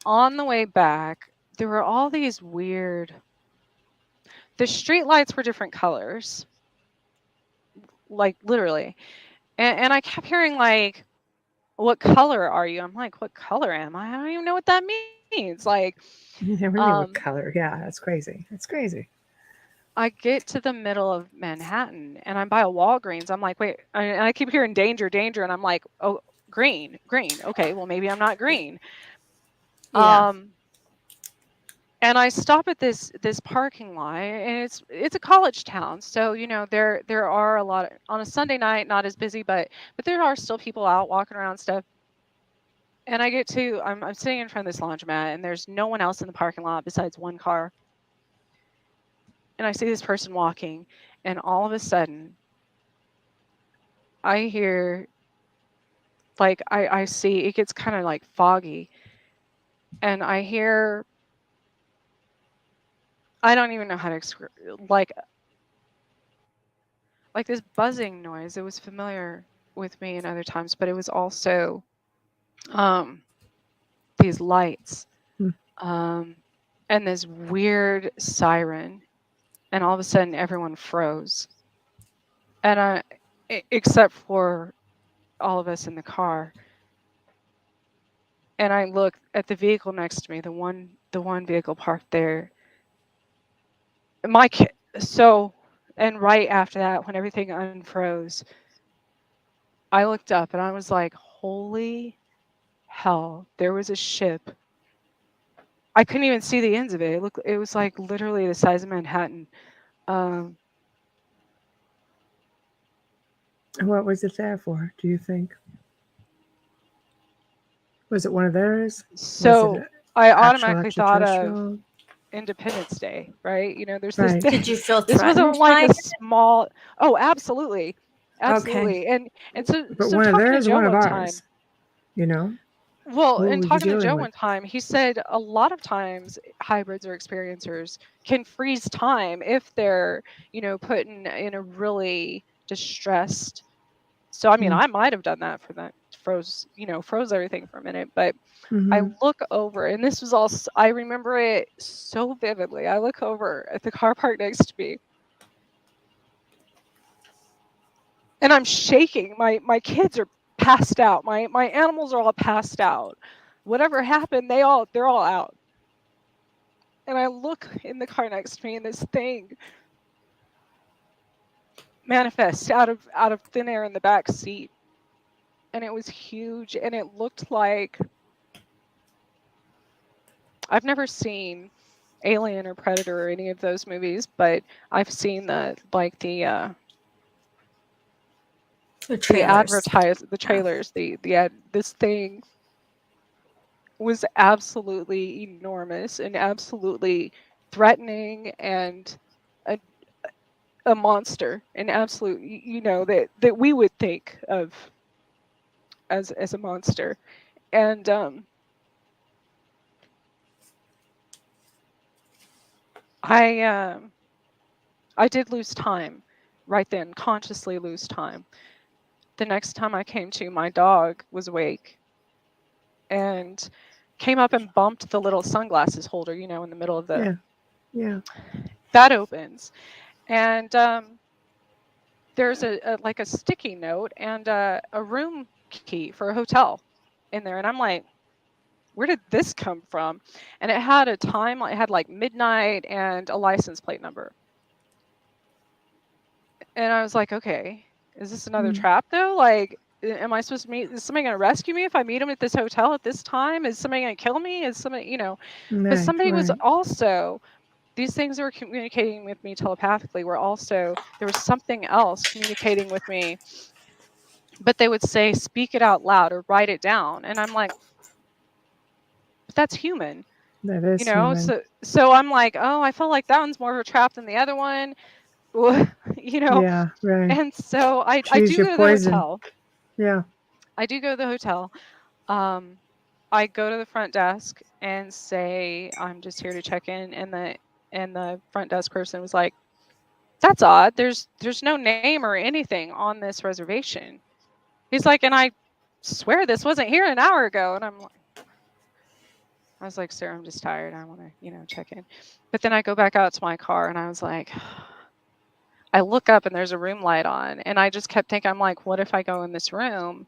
On the way back, there were all these weird. The street lights were different colors, like literally. And I kept hearing like, what color are you? I'm like, what color am I? I don't even know what that means. Like, you never knew what color. Yeah, that's crazy. That's crazy. I get to the middle of Manhattan and I'm by a Walgreens. I'm like, wait, and I keep hearing danger, danger. And I'm like, oh, green. Okay, well, maybe I'm not green. Yeah. And I stop at this parking lot, and it's a college town, so there are a lot of, on a Sunday night, not as busy, but there are still people out walking around stuff. And I get to I'm sitting in front of this laundromat, and there's no one else in the parking lot besides one car. And I see this person walking, and all of a sudden, I hear, like I see it gets kind of like foggy, and I hear. I don't even know how to like this buzzing noise. It was familiar with me in other times, but it was also these lights and this weird siren, and all of a sudden everyone froze, and except for all of us in the car. And I look at the vehicle next to me, the one vehicle parked there. My kid. So, and right after that, when everything unfroze, I looked up and I was like, holy hell, there was a ship. I couldn't even see the ends of it. It was like literally the size of Manhattan. What was it there for, do you think? Was it one of theirs? So I automatically thought of Independence Day, right? There's this. Right. Did you feel this wasn't like a small? Oh, absolutely. Okay. And so. But so one of theirs, one of ours. Well, and talking to Joe one time, he said a lot of times hybrids or experiencers can freeze time if they're, put in a really distressed. So I mean, I might have done that for that. Froze everything for a minute, but I look over, and this was all, I remember it so vividly. I look over at the car park next to me, and I'm shaking. My kids are passed out. My animals are all passed out. Whatever happened, they're all out. And I look in the car next to me, and this thing manifests out of thin air in the back seat. And it was huge, and it looked like, I've never seen Alien or Predator or any of those movies, but I've seen the trailers. This thing was absolutely enormous and absolutely threatening, and a monster, an absolute, that we would think of as a monster. And I did lose time right then, consciously lose time. The next time I came to, my dog was awake and came up and bumped the little sunglasses holder, in the middle of the. Yeah. That opens, and there's a sticky note and a room key for a hotel. in there. And I'm like, where did this come from? And it had a time, it had like midnight and a license plate number. And I was like, okay, is this another trap though? Like, am I supposed to meet, is somebody going to rescue me if I meet him at this hotel at this time? Is somebody going to kill me? Is somebody, you know, but somebody was also, these things that were communicating with me telepathically were also, there was something else communicating with me, but they would say, speak it out loud or write it down. And I'm like, but that's human. That is, you know, human. so I'm like, oh, I felt like that one's more of a trap than the other one. You know, Yeah, right. And so I Choose do your go to poison. the hotel. Yeah. I do go to the hotel. I go to the front desk and say, I'm just here to check in. And the front desk person was like, that's odd. There's no name or anything on this reservation. He's like, and I swear this wasn't here an hour ago. And I was like, sir, I'm just tired. I want to, you know, check in. But then I go back out to my car and I was like, I look up and there's a room light on. And I just kept thinking, I'm like, what if I go in this room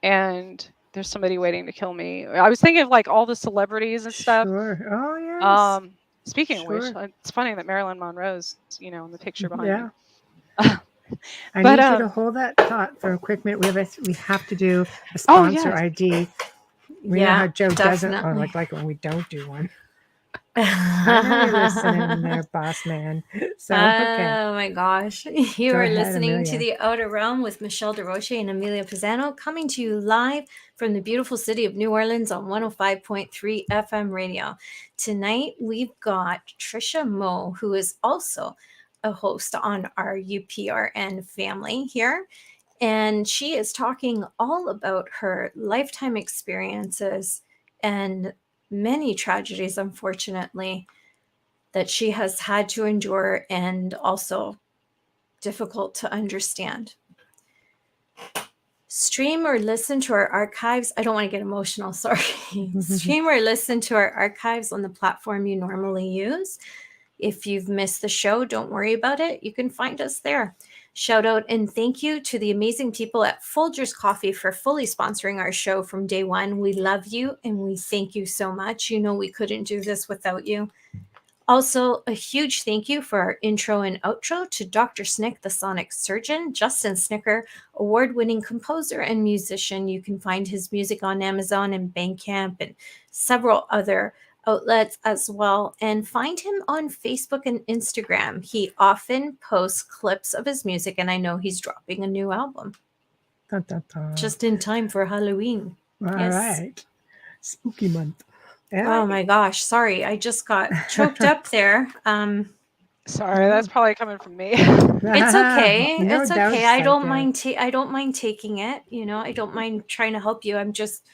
and there's somebody waiting to kill me? I was thinking of like all the celebrities and stuff. Sure. Oh, yes. Speaking of which, it's funny that Marilyn Monroe's, you know, in the picture behind me. I need you to hold that thought for a quick minute. We have to do a sponsor ID. We know how Joe doesn't, or like when we don't do one. I know you're listening there, boss man. So, okay. Oh my gosh. You are listening to The Outer Realm with Michelle DeRoche and Amelia Pisano, coming to you live from the beautiful city of New Orleans on 105.3 FM radio. Tonight, we've got Trisha Mo, who is also a host on our UPRN family here. And she is talking all about her lifetime experiences and many tragedies, unfortunately, that she has had to endure and also difficult to understand. Stream or listen to our archives. I don't want to get emotional, sorry. Stream or listen to our archives on the platform you normally use. If you've missed the show, don't worry about it. You can find us there. Shout out and thank you to the amazing people at Folgers Coffee for fully sponsoring our show from day one. We love you and we thank you so much. You know we couldn't do this without you. Also, a huge thank you for our intro and outro to Dr. Snick, the sonic surgeon, Justin Snicker, award-winning composer and musician. You can find his music on Amazon and Bandcamp and several other outlets as well, and find him on Facebook and Instagram. He often posts clips of his music, and I know he's dropping a new album. Just in time for Halloween. All right. Spooky month. Oh my gosh, sorry. I just got choked up there. Sorry, that's probably coming from me. It's okay. No it's doubt okay. I don't like mind I don't mind taking it, you know. I don't mind trying to help you. I'm just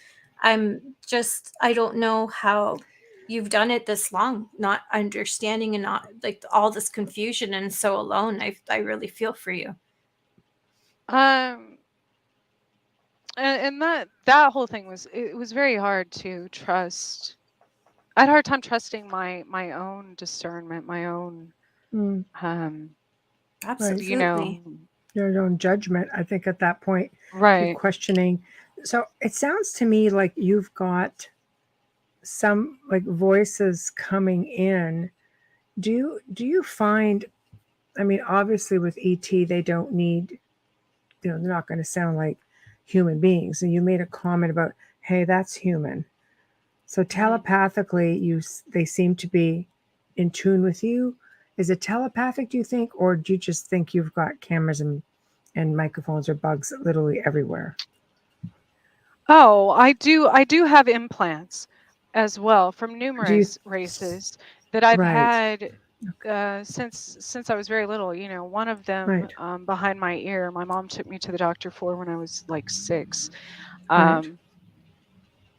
I don't know how you've done it this long, not understanding and not like all this confusion and so alone. I really feel for you. And that whole thing was very hard to trust. I had a hard time trusting my own discernment, my own absolutely, you know, your own judgment. I think at that point, right, you're questioning. So it sounds to me like you've got some like voices coming in. Do you find? I mean, obviously with ET, they don't need, you know, they're not going to sound like human beings. And you made a comment about, hey, that's human. So telepathically, they seem to be in tune with you. Is it telepathic, do you think, or do you just think you've got cameras and microphones or bugs literally everywhere? Oh, I do have implants as well from numerous races that I've had since I was very little. You know, one of them behind my ear, my mom took me to the doctor for when I was like 6.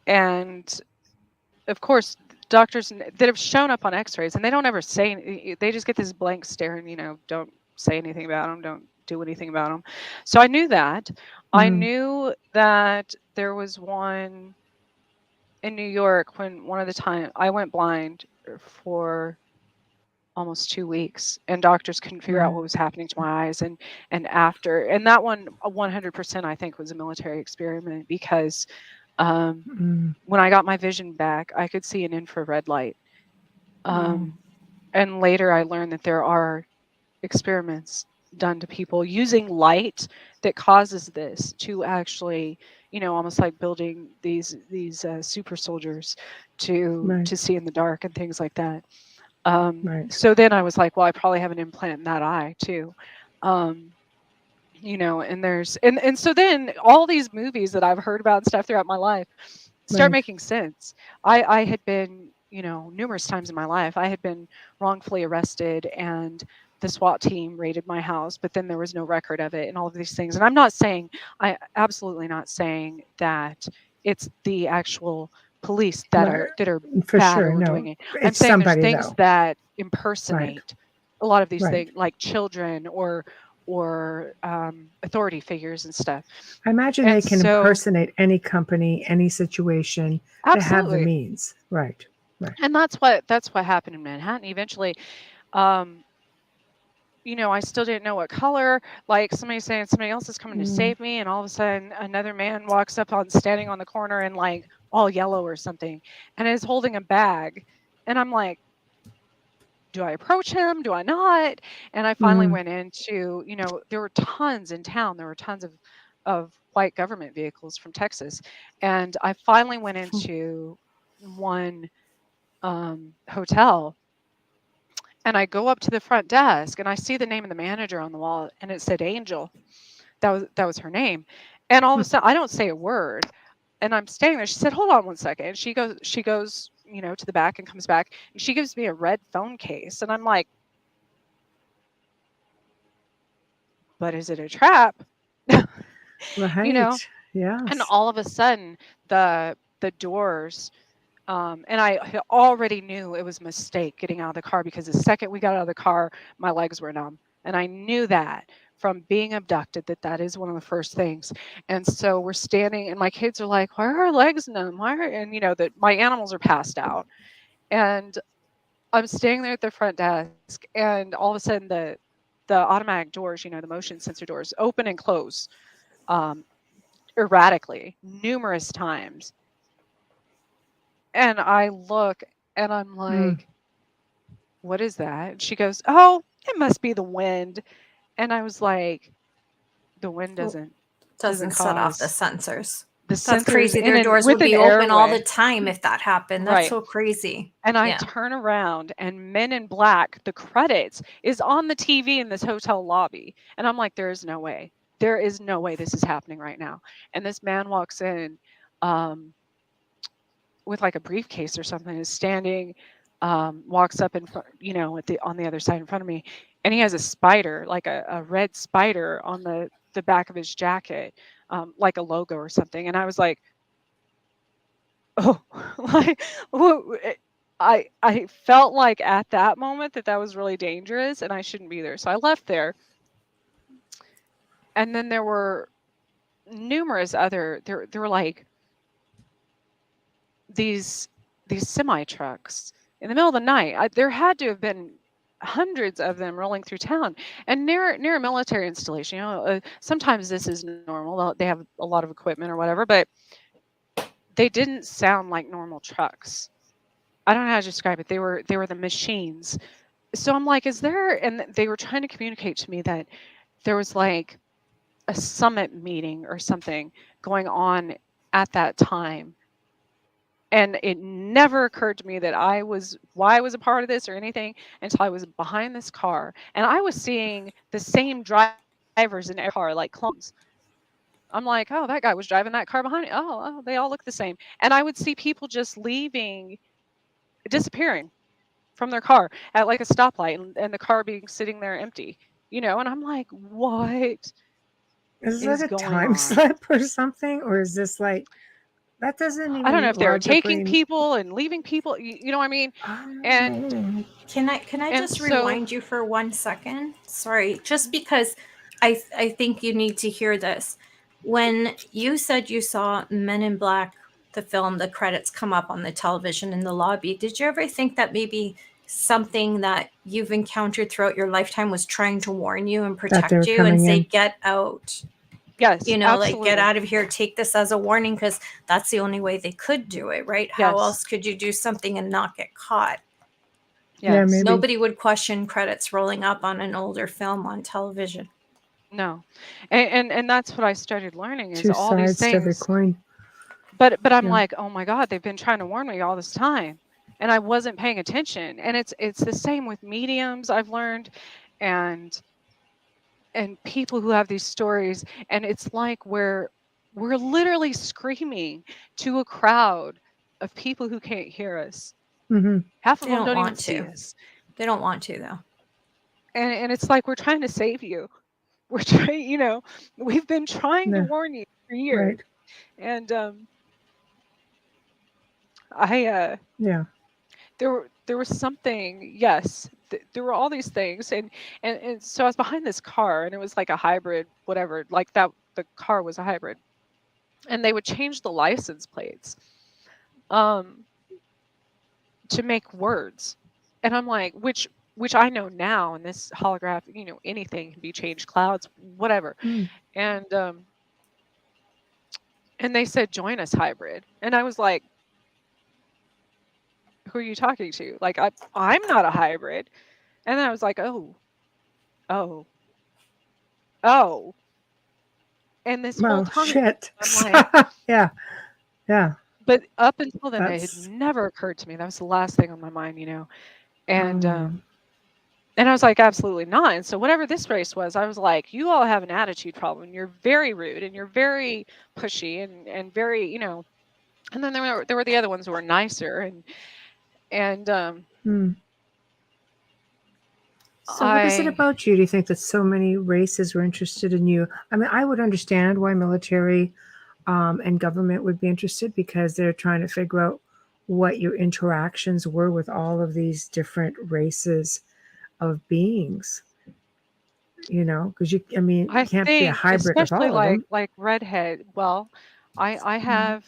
And of course, doctors that have shown up on x-rays and they don't ever say, they just get this blank stare and, you know, don't say anything about them, don't do anything about them. So I knew that. I knew that there was one in New York when one of the time I went blind for almost 2 weeks and doctors couldn't figure out what was happening to my eyes. And that one 100% I think was a military experiment because When I got my vision back, I could see an infrared light. And later I learned that there are experiments done to people using light that causes this to actually, almost like building these super soldiers to see in the dark and things like that. So then I was like, well, I probably have an implant in that eye too. And there's and so then all these movies that I've heard about and stuff throughout my life start making sense. I had been, numerous times in my life, I had been wrongfully arrested and the SWAT team raided my house, but then there was no record of it and all of these things. And I absolutely not saying that it's the actual police that are for bad sure, or no. doing it. It's I'm saying there's somebody, things though. that impersonate a lot of these Right. things, like children or authority figures and stuff. I imagine And they can so- impersonate any company, any situation to have the Absolutely. means. Right. And that's what happened in Manhattan. Eventually, I still didn't know what color, like somebody saying somebody else is coming to save me, and all of a sudden another man walks up standing on the corner in like all yellow or something and is holding a bag. And I'm like, do I approach him? Do I not? And I finally went into, there were tons in town. There were tons of white government vehicles from Texas. And I finally went into one hotel, and I go up to the front desk and I see the name of the manager on the wall, and it said Angel. That was her name. And all of a sudden, I don't say a word, and I'm standing there. She said, "Hold on one second." And she goes, to the back and comes back, and she gives me a red phone case, and I'm like, "But is it a trap?" Right. Yes. And all of a sudden, the doors. And I already knew it was a mistake getting out of the car, because the second we got out of the car, my legs were numb. And I knew that from being abducted, that is one of the first things. And so we're standing, and my kids are like, "Why are our legs numb? And that my animals are passed out." And I'm standing there at the front desk, and all of a sudden the automatic doors, the motion sensor doors, open and close erratically numerous times. And I look, and I'm like, "What is that?" And she goes, "Oh, it must be the wind." And I was like, "The wind doesn't set off the sensors. That's crazy. Their doors would be open all the time if that happened. That's so crazy. And I turn around, and Men in Black, the credits, is on the TV in this hotel lobby. And I'm like, there is no way. There is no way this is happening right now. And this man walks in with like a briefcase or something, is standing, walks up in front, on the other side in front of me. And he has a spider, like a red spider on the back of his jacket, like a logo or something. And I was like, oh, like, I felt like at that moment that was really dangerous and I shouldn't be there. So I left there. And then there were numerous other, there were like these semi trucks in the middle of the night. There had to have been hundreds of them rolling through town, and near a military installation. Sometimes this is normal. They have a lot of equipment or whatever, but they didn't sound like normal trucks. I don't know how to describe it. They were the machines. So I'm like, is there? And they were trying to communicate to me that there was like a summit meeting or something going on at that time. And it never occurred to me that why I was a part of this or anything until I was behind this car. And I was seeing the same drivers in every car, like clones. I'm like, oh, that guy was driving that car behind me. Oh, they all look the same. And I would see people just disappearing from their car at like a stoplight, and the car being sitting there empty, and I'm like, what is that a time slip or something? Or is this like, that doesn't even, I don't know if they're taking people and leaving people, you know what I mean? And can I just rewind you for 1 second? Sorry, just because I think you need to hear this. When you said you saw Men in Black, the film, the credits come up on the television in the lobby, did you ever think that maybe something that you've encountered throughout your lifetime was trying to warn you and protect you and say, get out? Yes, like, get absolutely. out of here, take this as a warning, because that's the only way they could do it, right? How Yes. else could you do something and not get caught? Yeah, Yes. maybe. Nobody would question credits rolling up on an older film on television. No. And that's what I started learning, is Two all these sides to every things. coin. But I'm Yeah. like, oh my God, they've been trying to warn me all this time, and I wasn't paying attention. And it's the same with mediums, I've learned, and people who have these stories, and it's like we're literally screaming to a crowd of people who can't hear us. Mm-hmm. Half of They them don't don't even want see to. us. They don't want to, though. And it's like, we're trying to save you. We're trying, we've been trying to Yeah. warn you for years. Right. And Yeah. there was something, yes, there were all these things, and so I was behind this car, and it was like a hybrid, whatever, like that, the car was a hybrid, and they would change the license plates to make words, and I'm like, which I know now in this holograph, anything can be changed, clouds, whatever. Mm. And they said, join us, hybrid, and I was like, who are you talking to? Like, I'm not a hybrid. And then I was like, oh. And this whole Well, time, shit. I'm like, Yeah. Yeah. but up until then, it That's. had never occurred to me. That was the last thing on my mind, And Oh. and I was like, absolutely not. And so whatever this race was, I was like, you all have an attitude problem. You're very rude, and you're very pushy, and very, And then there were the other ones who were nicer, and So what is it about you? Do you think that so many races were interested in you? I mean, I would understand why military and government would be interested, because they're trying to figure out what your interactions were with all of these different races of beings. Because you I can't be a think, hybrid with especially all of them. like redhead. Well, I have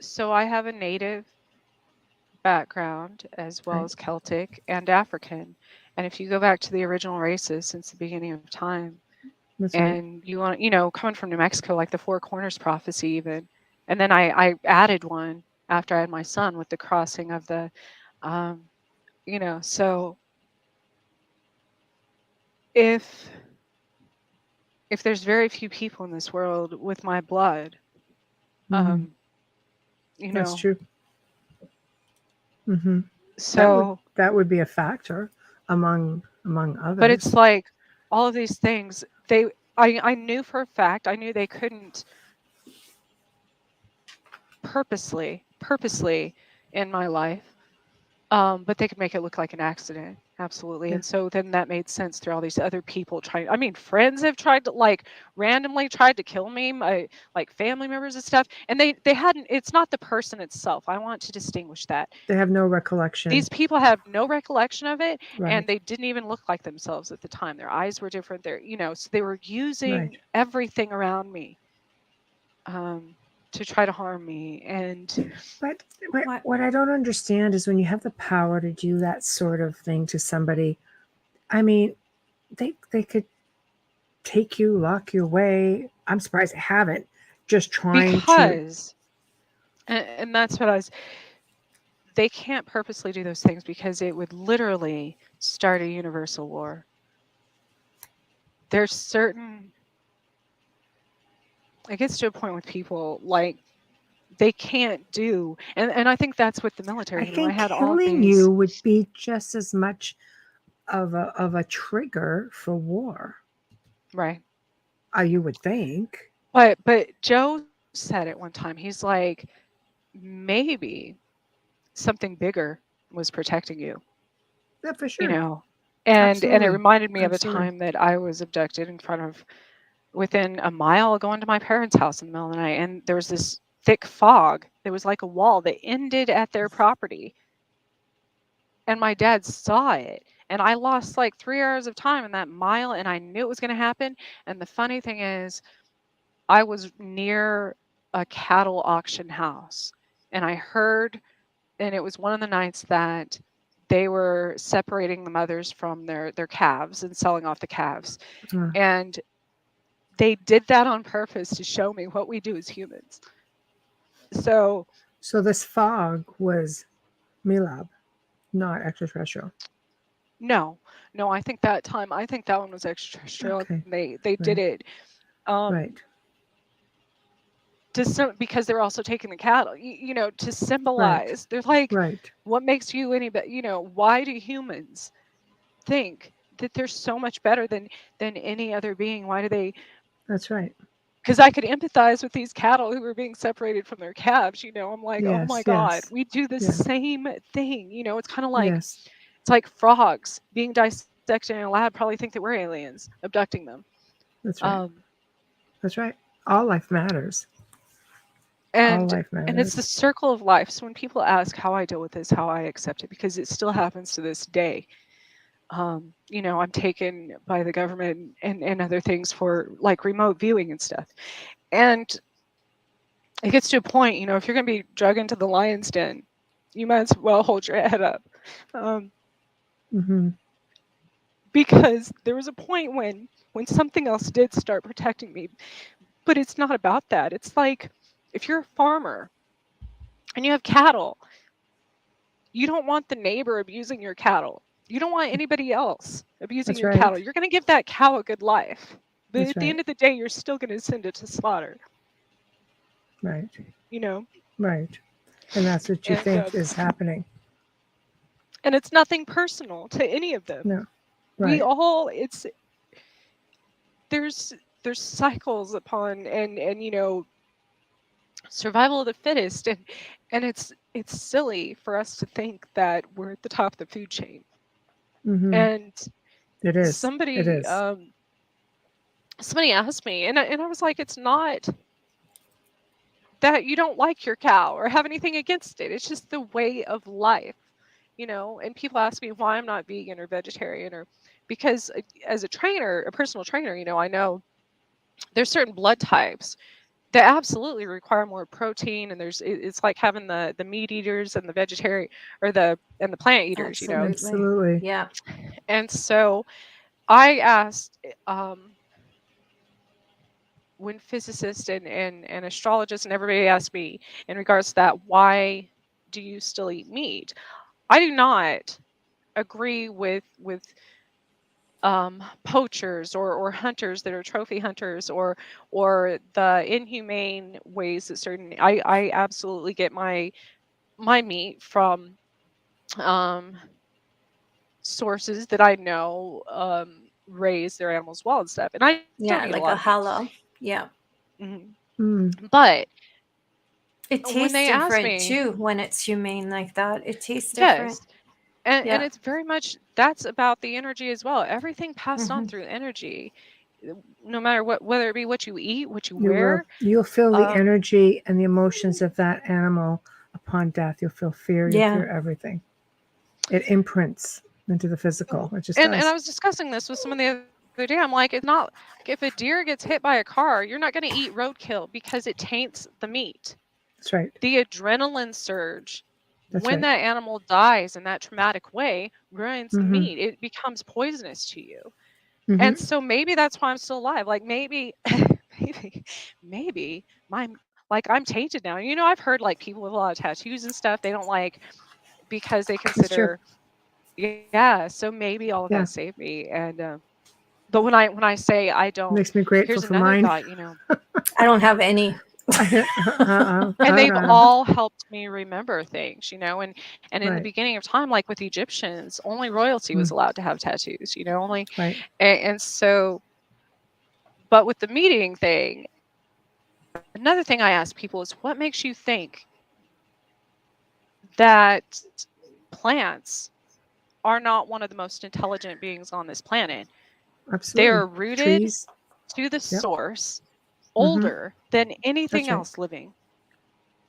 a native background, as well Right. as Celtic and African. And if you go back to the original races since the beginning of time, That's right. and you want, coming from New Mexico, like the Four Corners prophecy, even, and then I added one after I had my son with the crossing of the, so if there's very few people in this world with my blood, That's true. Mm-hmm. So that would be a factor among others. But it's like all of these things, I knew for a fact, I knew they couldn't purposely in my life, but they could make it look like an accident. Absolutely. Yeah. And so then that made sense through all these other people trying. Friends have tried to, randomly tried to kill me, my family members and stuff. And they hadn't, it's not the person itself. I want to distinguish that. They have no recollection. These people have no recollection of it. Right. And they didn't even look like themselves at the time. Their eyes were different. So they were using everything around me to try to harm me. But what I don't understand is, when you have the power to do that sort of thing to somebody, they could take you, lock you away. I'm surprised they haven't. Just trying because, and that's what they can't purposely do those things, because it would literally start a universal war. There's certain, it gets to a point with people, they can't do, and I think that's with the military. I think I had killing you would be just as much of a trigger for war, right? You would think. But Joe said it one time. He's like, maybe something bigger was protecting you. Yeah, for sure. And it reminded me of a time that I was abducted within a mile of going to my parents' house in the middle of the night, and there was this thick fog. There was like a wall that ended at their property, and my dad saw it, and I lost 3 hours of time in that mile, and I knew it was going to happen. And the funny thing is, I was near a cattle auction house, and I heard, and it was one of the nights that they were separating the mothers from their calves and selling off the calves. And they did that on purpose to show me what we do as humans. So this fog was MilAb, not extraterrestrial. no, I think that one was extraterrestrial. Okay. They did it Right. because they're also taking the cattle, to symbolize. They're like, Right. what makes you any better? Why do humans think that they're so much better than any other being? Why do they? That's right. Because I could empathize with these cattle who were being separated from their calves. I'm like, oh my Yes. God, Yes. we do the Yes. same thing. It's kind of like, Yes. it's like frogs being dissected in a lab probably think that we're aliens abducting them. That's right. That's right. All life matters. All And life matters. and it's the circle of life. So when people ask how I deal with this, how I accept it, because it still happens to this day. I'm taken by the government and other things for like remote viewing and stuff. And it gets to a point, if you're going to be drug into the lion's den, you might as well hold your head up. Because there was a point when something else did start protecting me. But it's not about that. It's like, if you're a farmer and you have cattle, you don't want the neighbor abusing your cattle. You don't want anybody else abusing your cattle. You're going to give that cow a good life. But at the end of the day, you're still going to send it to slaughter. Right. Right. And that's what you think is happening. And it's nothing personal to any of them. No. Right. We all, there's cycles upon and survival of the fittest, and it's silly for us to think that we're at the top of the food chain. And it is. Somebody it is. Somebody asked me, and I was like, it's not that you don't like your cow or have anything against it. It's just the way of life, and people ask me why I'm not vegan or vegetarian, or because as a personal trainer, I know there's certain blood types that absolutely require more protein, and it's like having the meat eaters and the vegetarian and the plant eaters. Absolutely. Yeah. And so I asked when physicists and astrologists and everybody asked me in regards to that, why do you still eat meat? I do not agree with poachers or hunters that are trophy hunters or the inhumane ways that certain I absolutely get my meat from sources that I know raise their animals well and stuff, and I don't eat like a lot a halal. Yeah. But it tastes different too when it's humane like that. It tastes different. Yes. And it's very much, that's about the energy as well. Everything passed on through energy, no matter whether it be what you eat, what you wear. You'll feel the energy and the emotions of that animal upon death. You'll feel fear. You'll feel everything. It imprints into the physical. And I was discussing this with someone the other day. I'm like, it's not, if a deer gets hit by a car, you're not going to eat roadkill because it taints the meat. That's right. The adrenaline surge, when that animal dies in that traumatic way, ruins the meat. It becomes poisonous to you. And so maybe that's why I'm still alive. Like maybe I'm tainted now. I've heard like people with a lot of tattoos and stuff, they don't like because they consider, so maybe all of that saved me. And but when I say I don't, makes me grateful here's for another mine. thought, I don't have any. And they've all helped me remember things, and in the beginning of time, like with Egyptians, only royalty was allowed to have tattoos, only. And so, but with the meat eating thing, another thing I ask people is, what makes you think that plants are not one of the most intelligent beings on this planet? Absolutely. They're rooted to the source, older than anything else living.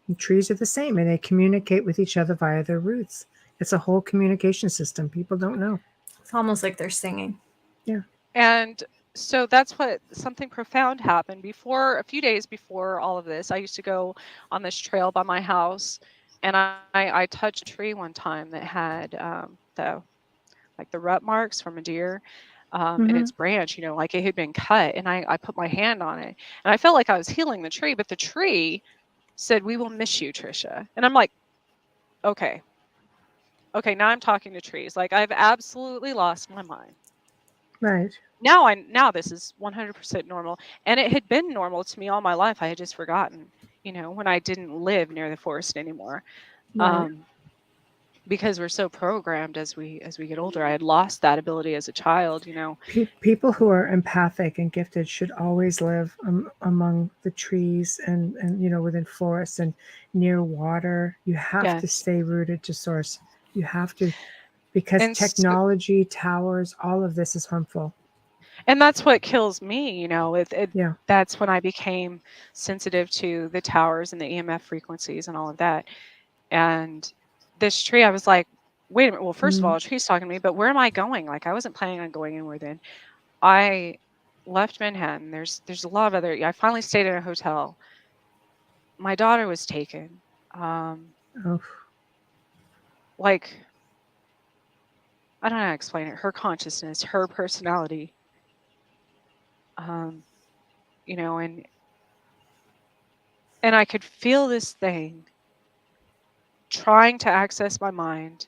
And trees are the same, and they communicate with each other via their roots. It's a whole communication system. People don't know. It's almost like they're singing. Yeah. And so that's something profound happened a few days before all of this. I used to go on this trail by my house, and I touched a tree one time that had the rut marks from a deer. and its branch, like it had been cut, and I put my hand on it, and I felt like I was healing the tree, but the tree said, "We will miss you, Trisha." And I'm like, okay, now I'm talking to trees. Like, I've absolutely lost my mind. Right. Now this is 100% normal, and it had been normal to me all my life. I had just forgotten, when I didn't live near the forest anymore. Right. Because we're so programmed as we get older. I had lost that ability as a child. People who are empathic and gifted should always live among the trees and within forests and near water. You have to Yes. stay rooted to source. You have to, because And technology, towers, all of this is harmful. And that's what kills me, Yeah. That's when I became sensitive to the towers and the EMF frequencies and all of that. And this tree, I was like, wait a minute. Well, first of all, a tree's talking to me, but where am I going? Like, I wasn't planning on going anywhere then. I left Manhattan. There's a lot of other, I finally stayed in a hotel. My daughter was taken. Like, I don't know how to explain it. Her consciousness, her personality, and I could feel this thing trying to access my mind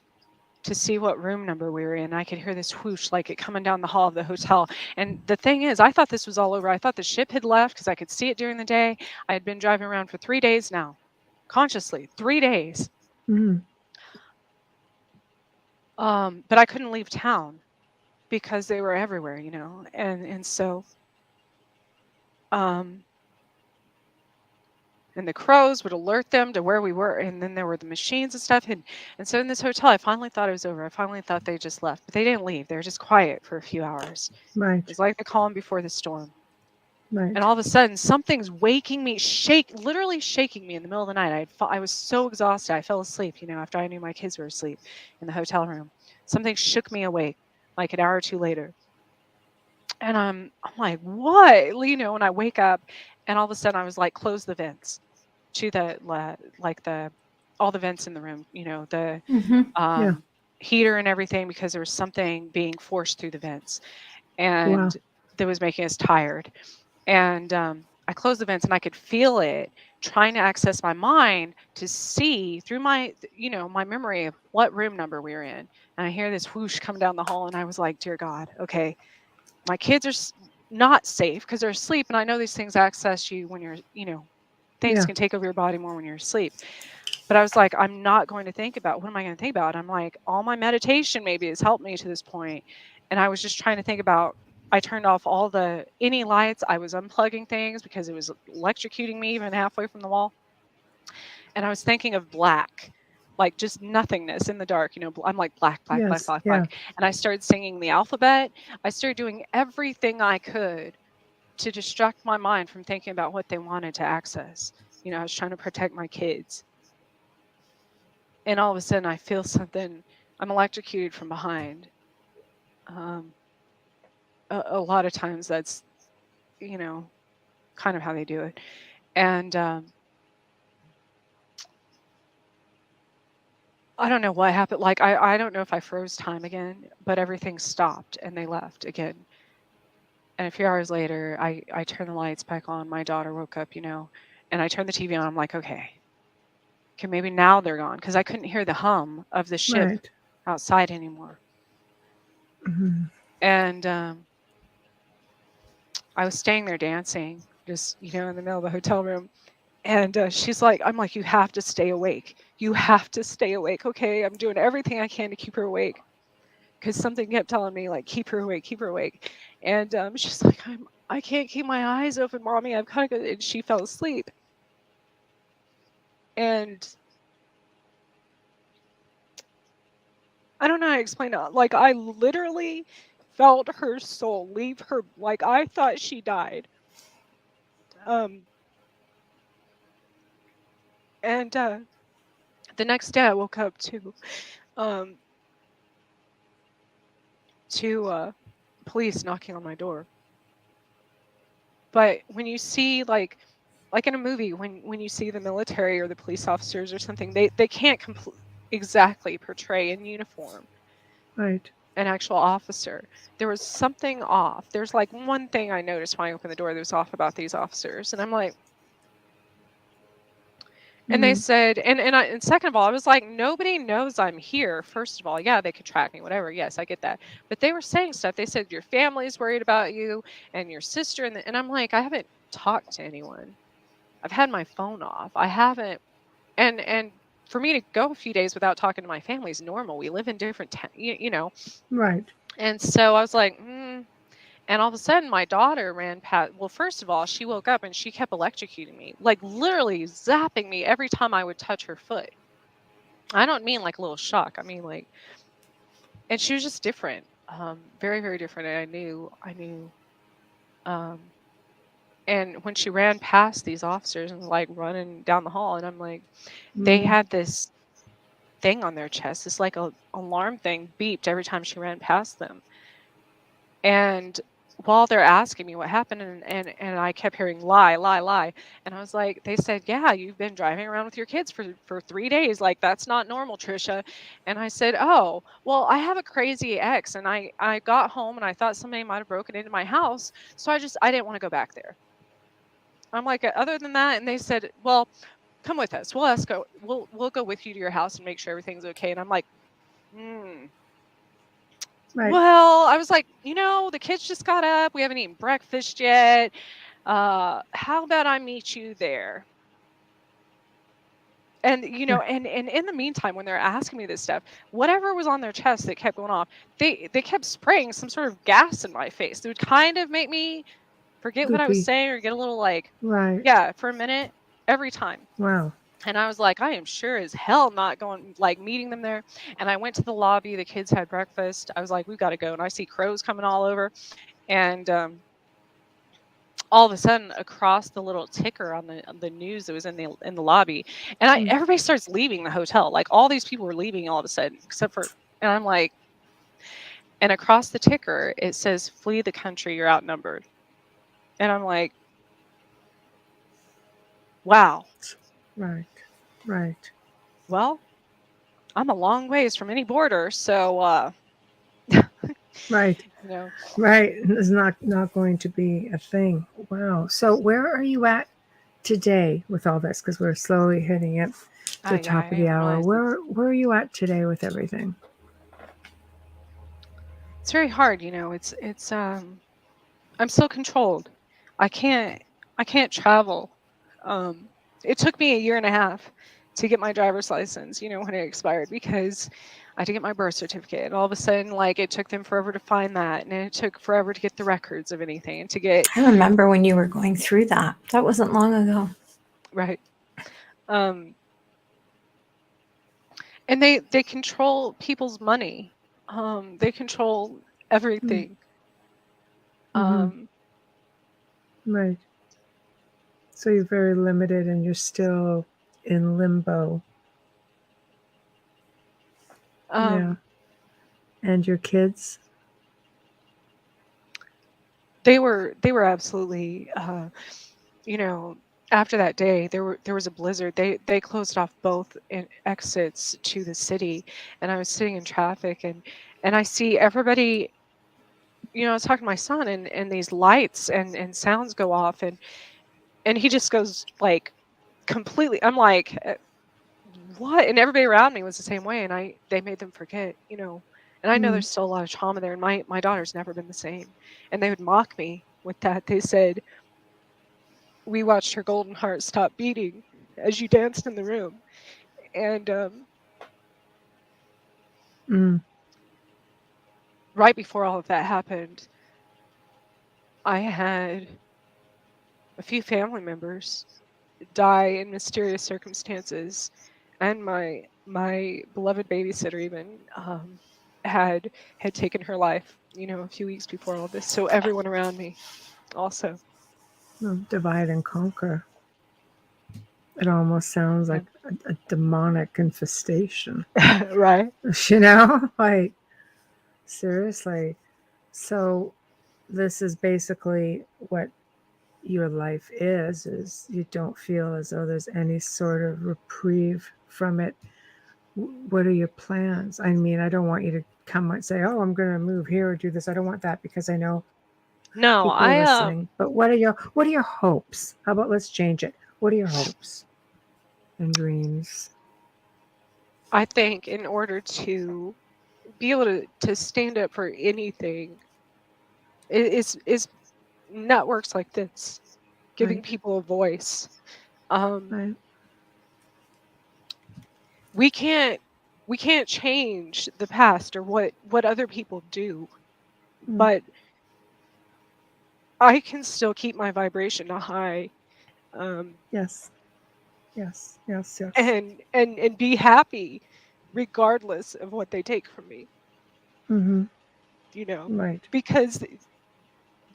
to see what room number we were in. I could hear this whoosh, like it coming down the hall of the hotel. And the thing is, I thought this was all over. I thought the ship had left because I could see it during the day. I had been driving around for 3 days now, consciously, 3 days. But I couldn't leave town because they were everywhere, and so, and the crows would alert them to where we were, and then there were the machines and stuff, and so in this hotel, I finally thought it was over. I finally thought they just left, but they didn't leave. They were just quiet for a few hours. Right. It was like the calm before the storm. Right. And all of a sudden, something's waking me, literally shaking me in the middle of the night. I was so exhausted. I fell asleep, after I knew my kids were asleep in the hotel room. Something shook me awake, like an hour or two later. And I'm like, what? And I wake up, and all of a sudden I was like, close the vents to all the vents in the room, the heater and everything, because there was something being forced through the vents, and that was making us tired. And I closed the vents, and I could feel it trying to access my mind to see through my memory of what room number we were in. And I hear this whoosh come down the hall, and I was like, dear God, okay, my kids are not safe because they're asleep. And I know these things access you when you're, things can take over your body more when you're asleep. But I was like, I'm not going to think about, what am I going to think about? I'm like, all my meditation maybe has helped me to this point. And I was just trying to think about, I turned off any lights. I was unplugging things because it was electrocuting me even halfway from the wall. And I was thinking of black, like just nothingness in the dark. I'm like black. And I started singing the alphabet. I started doing everything I could to distract my mind from thinking about what they wanted to access. I was trying to protect my kids. And all of a sudden I feel something, I'm electrocuted from behind. A lot of times that's, kind of how they do it. And I don't know what happened. Like, I don't know if I froze time again, but everything stopped and they left again. And a few hours later, I turned the lights back on. My daughter woke up, and I turned the TV on. I'm like, okay, maybe now they're gone. Because I couldn't hear the hum of the ship outside anymore. And I was staying there dancing, just, in the middle of the hotel room. And she's like, I'm like, you have to stay awake. You have to stay awake. Okay, I'm doing everything I can to keep her awake. Because something kept telling me, like, keep her awake, keep her awake. And she's like, I can't keep my eyes open, Mommy. I've got to go. And she fell asleep. And I don't know how to explain it. Like, I literally felt her soul leave her. Like, I thought she died. And the next day I woke up to police knocking on my door. But when you see, like in a movie, when you see the military or the police officers or something, they can't exactly portray in uniform. Right. an actual officer. There was something off. There's like one thing I noticed when I opened the door that was off about these officers. And I'm like, and they said, and second of all, I was like, nobody knows I'm here. First of all, yeah, they could track me, whatever. Yes, I get that. But they were saying stuff. They said your family's worried about you and your sister. And I'm like, I haven't talked to anyone. I've had my phone off. I haven't. And for me to go a few days without talking to my family is normal. We live in different you know. Right. And so I was like, And all of a sudden, my daughter ran past. Well, first of all, she woke up and she kept electrocuting me, like literally zapping me every time I would touch her foot. I don't mean like a little shock. I mean like, and she was just different, very, very different. And I knew. And when she ran past these officers and like running down the hall, and I'm like, they had this thing on their chest, this like a alarm thing beeped every time she ran past them. And while they're asking me what happened, and I kept hearing lie, lie, lie. And I was like, they said, yeah, you've been driving around with your kids for 3 days. Like, that's not normal, Trisha. And I said, oh, well, I have a crazy ex. And I got home and I thought somebody might have broken into my house. So I didn't want to go back there. I'm like, other than that. And they said, well, come with us. We'll go with you to your house and make sure everything's okay. And I'm like, Right. well, I was like, the kids just got up. We haven't eaten breakfast yet. How about I meet you there? And, and in the meantime, when they're asking me this stuff, whatever was on their chest that kept going off, they kept spraying some sort of gas in my face. It would kind of make me forget what I was saying or get a little like, yeah, for a minute, every time. Wow. And I was like, I am sure as hell not going, like, meeting them there. And I went to the lobby. The kids had breakfast. I was like, we've got to go. And I see crows coming all over. And all of a sudden, across the little ticker on the news that was in the lobby, and everybody starts leaving the hotel. Like, all these people were leaving all of a sudden, except for, and I'm like, and across the ticker, it says, flee the country, you're outnumbered. And I'm like, wow. Right. Well, I'm a long ways from any border, so right. Right. It's not going to be a thing. Wow. So where are you at today with all this? Because we're slowly hitting it to the top of the hour. Where are you at today with everything? It's very hard, it's I'm so controlled. I can't travel. It took me 1.5 years to get my driver's license, when it expired, because I had to get my birth certificate. And all of a sudden, like, it took them forever to find that. And it took forever to get the records of anything and to get. I remember when you were going through that. That wasn't long ago. Right. And they control people's money. They control everything. Right. So you're very limited and you're still in limbo. Yeah. And your kids? They were absolutely, after that day, there was a blizzard. They closed off both exits to the city, and I was sitting in traffic, and I see everybody. I was talking to my son, and these lights and sounds go off, and he just goes like completely. I'm like, what? And everybody around me was the same way, and they made them forget, And I know there's still a lot of trauma there, and my daughter's never been the same. And they would mock me with that. They said, we watched her golden heart stop beating as you danced in the room. And right before all of that happened, I had a few family members die in mysterious circumstances. And my beloved babysitter even had taken her life, a few weeks before all this. So everyone around me also. Divide and conquer. It almost sounds like a demonic infestation. Right. Like, seriously. So this is basically what your life is you don't feel as though there's any sort of reprieve from it what are your plans? I mean, I don't want you to come and say, "Oh, I'm going to move here or do this." I don't want that, because I know No, people are listening. But what are your hopes? How about let's change it? What are your hopes and dreams? I think in order to be able to stand up for anything is networks like this, giving Right. people a voice. Right. We can't change the past or what other people do, Mm. but I can still keep my vibration high, Yes. Yes. Yes. Yes. and be happy regardless of what they take from me, Mm-hmm. Right. because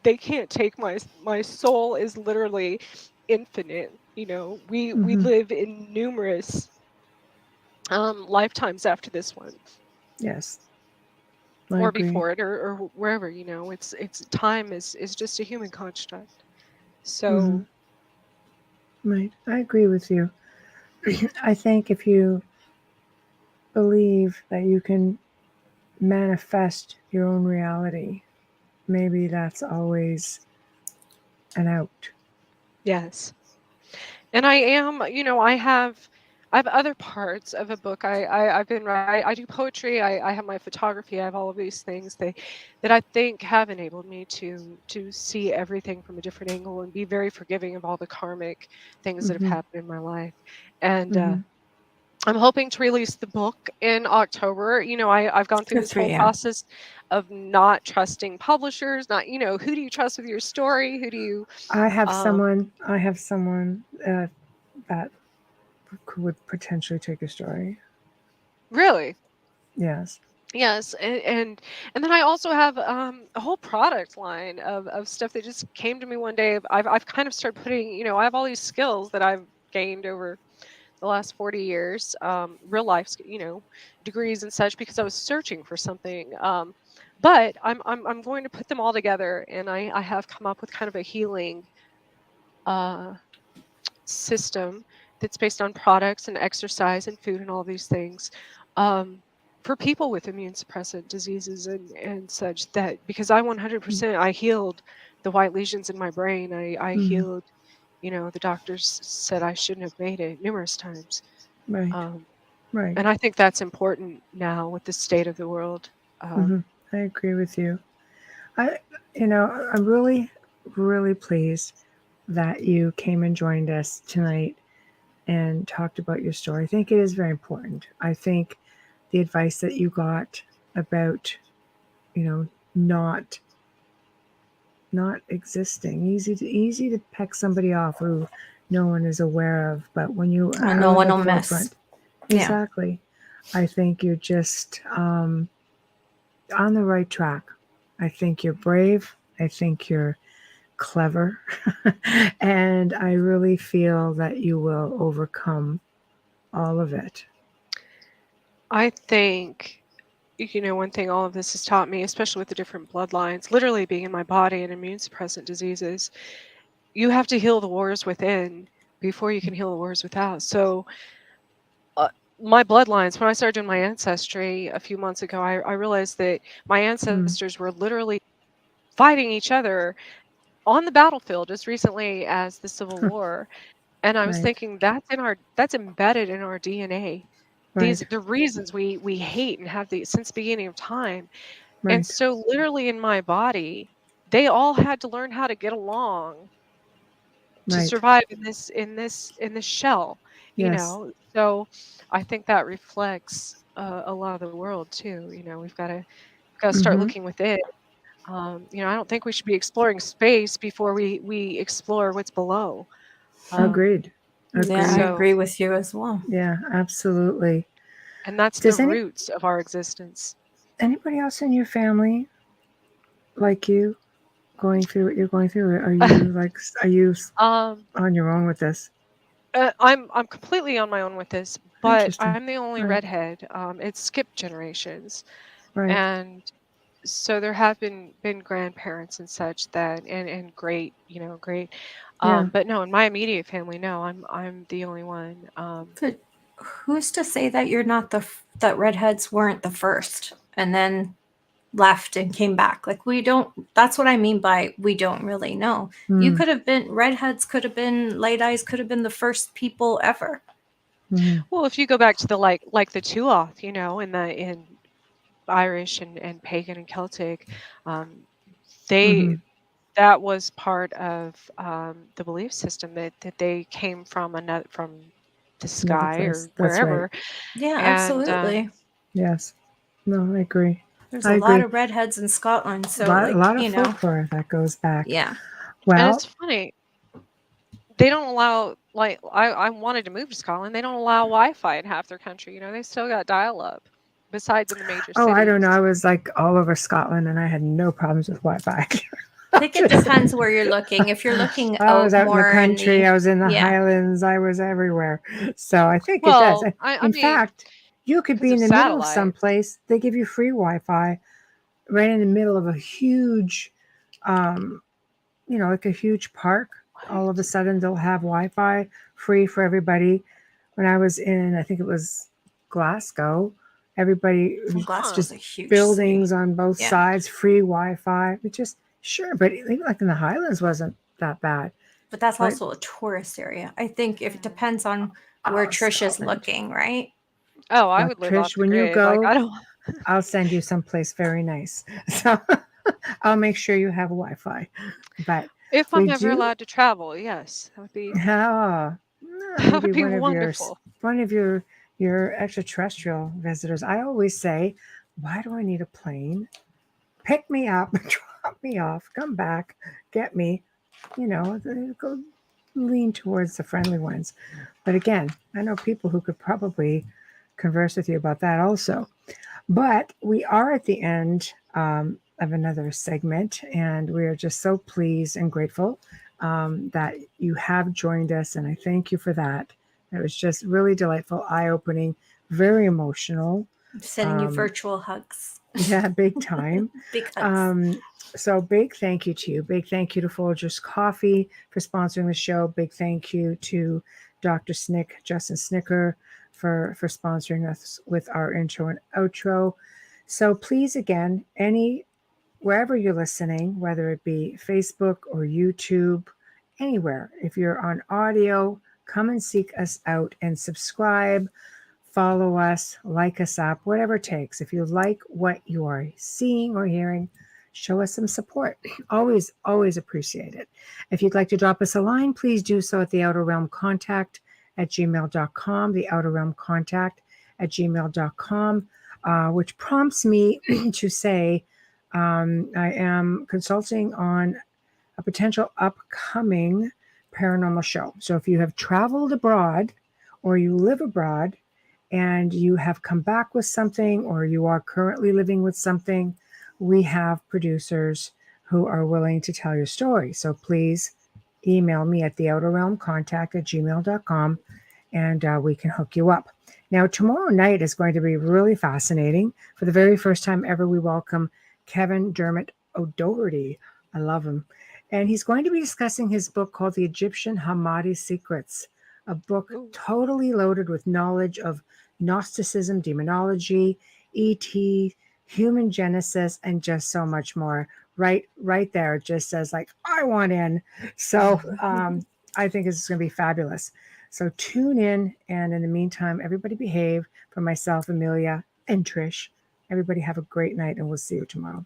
they can't take my soul is literally infinite. We Mm-hmm. live in numerous lifetimes after this one, Yes. I or agree. before it, or wherever. It's time is just a human construct. Mm-hmm. So Right. I agree with you. I think if you believe that you can manifest your own reality, maybe that's always an out. yes, and I am, I have other parts of a book. I've been I do poetry. I have my photography. I have all of these things that I think have enabled me to see everything from a different angle and be very forgiving of all the karmic things that have Mm-hmm. happened in my life. And Mm-hmm. I'm hoping to release the book in October. I've gone through Good this for whole you. process of not trusting publishers. Not, who do you trust with your story? Who do you? I have Um, someone that would potentially take a story. really? Yes. Yes, and then I also have a whole product line of stuff that just came to me one day. I've kind of started putting, I have all these skills that I've gained over the last 40 years, real life, degrees and such, because I was searching for something. But I'm going to put them all together, and I have come up with kind of a healing uh, system that's based on products and exercise and food and all these things, um, for people with immune suppressant diseases and such, that because I 100% I healed the white lesions in my brain. I Mm-hmm. healed, the doctors said I shouldn't have made it numerous times. Right. um, Right. and I think that's important now with the state of the world. Mm-hmm. I agree with you. I'm really, really pleased that you came and joined us tonight and talked about your story. I think it is very important. I think the advice that you got about, not existing, easy to peck somebody off who no one is aware of, but when you are No out in one the will miss. forefront, Yeah. exactly. I think you're just on the right track. I think you're brave. I think you're clever. And I really feel that you will overcome all of it. I think, one thing all of this has taught me, especially with the different bloodlines, literally being in my body and immune suppressant diseases, you have to heal the wars within before you can heal the wars without. So uh, my bloodlines, when I started doing my ancestry a few months ago, I realized that my Mm, ancestors were literally fighting each other on the battlefield as recently as the Civil War. And I was right, thinking that's embedded in our DNA. right, The reasons we hate and have since the beginning of time. And right, so literally in my body, they all had to learn how to get along to right. survive in this shell. Yes. So I think that reflects a lot of the world too. We've got to start Mm-hmm. looking within. I don't think we should be exploring space before we explore what's below. um, Agreed. Yeah, I Agreed. so agree with you as well. Yeah, absolutely. and that's the Does roots of our existence. anybody else in your family like you going through what you're going through? Or are you um, on your own with this? I'm completely on my own with this, but Interesting. I'm the only Right. redhead. It's skipped generations, Right. and so there have been grandparents and such that and great, great. Yeah. But no, in my immediate family, no, I'm the only one. But who's to say that you're not that redheads weren't the first and then left and came back? Like, we don't, that's what I mean by we don't really know. You could have been, redheads could have been, light eyes could have been the first people ever. Well, if you go back to the like the Tuath, you know, in Irish and pagan and Celtic, they that was part of the belief system that they came from the sky or wherever. Right. Yeah, And, absolutely. Yes. No, I agree. There's I a lot agree. of redheads in Scotland, so a lot of you know, folklore that goes back. yeah. and Well, it's funny. They don't allow, like, I wanted to move to Scotland. They don't allow Wi-Fi in half their country. You know, they still got dial-up, besides in the major cities. I don't know. I was like all over Scotland, and I had no problems with Wi-Fi. I think it depends where you're looking. If you're looking I was out in the more country. I was in the yeah. Highlands. I was everywhere. So I think it Well, does. I In mean, fact, you could be 'cause in of the middle of satellite. someplace. They give you free Wi-Fi right in the middle of a huge, you know, like a huge park. All of a sudden, they'll have Wi-Fi free for everybody. When I was in, I think it was Glasgow, everybody, it was Glasgow's just a huge buildings city. on both Yeah. sides, free Wi-Fi. It just sure, but even like in the Highlands wasn't that bad. But that's Right. also a tourist area. I think if it depends on where Trisha's Scotland. looking, right? Oh, I Now, would live off Trish, the when you grid. go, Like, I don't. I'll send you someplace very nice. So I'll make sure you have Wi-Fi. But If I'm we ever do. allowed to travel, yes, that would be Oh, that would maybe be one of wonderful. your extraterrestrial visitors. I always say, why do I need a plane? Pick me up, drop me off, come back, get me. You know, go lean towards the friendly ones. But again, I know people who could probably converse with you about that also. But we are at the end of another segment, and we are just so pleased and grateful that you have joined us, and I thank you for that. It was just really delightful, eye-opening, very emotional. I'm sending you virtual hugs. Yeah, big time. Big hugs. So big thank you to you. Big thank you to Folgers Coffee for sponsoring the show. Big thank you to Dr. Justin Snicker, for sponsoring us with our intro and outro. So please, again, wherever you're listening, whether it be Facebook or YouTube, anywhere, if you're on audio, come and seek us out and subscribe, follow us, like us up, whatever it takes. If you like what you are seeing or hearing, show us some support. Always, always appreciate it. If you'd like to drop us a line, please do so at the Outer Realm Contact at gmail.com, the Outer Realm Contact at gmail.com, which prompts me to say I am consulting on a potential upcoming paranormal show. So if you have traveled abroad or you live abroad and you have come back with something, or you are currently living with something, we have producers who are willing to tell your story. So please email me at theouterrealmcontact at gmail.com, and we can hook you up. Now, tomorrow night is going to be really fascinating. For the very first time ever, we welcome Kevin Dermot O'Doherty. I love him. And he's going to be discussing his book called The Egyptian Hammadi Secrets, a book totally loaded with knowledge of Gnosticism, demonology, ET, human genesis, and just so much more. Right there, it just says like, I want in. So I think this is going to be fabulous. So tune in, and in the meantime, everybody behave. For myself, Amelia, and Trish, everybody have a great night, and we'll see you tomorrow.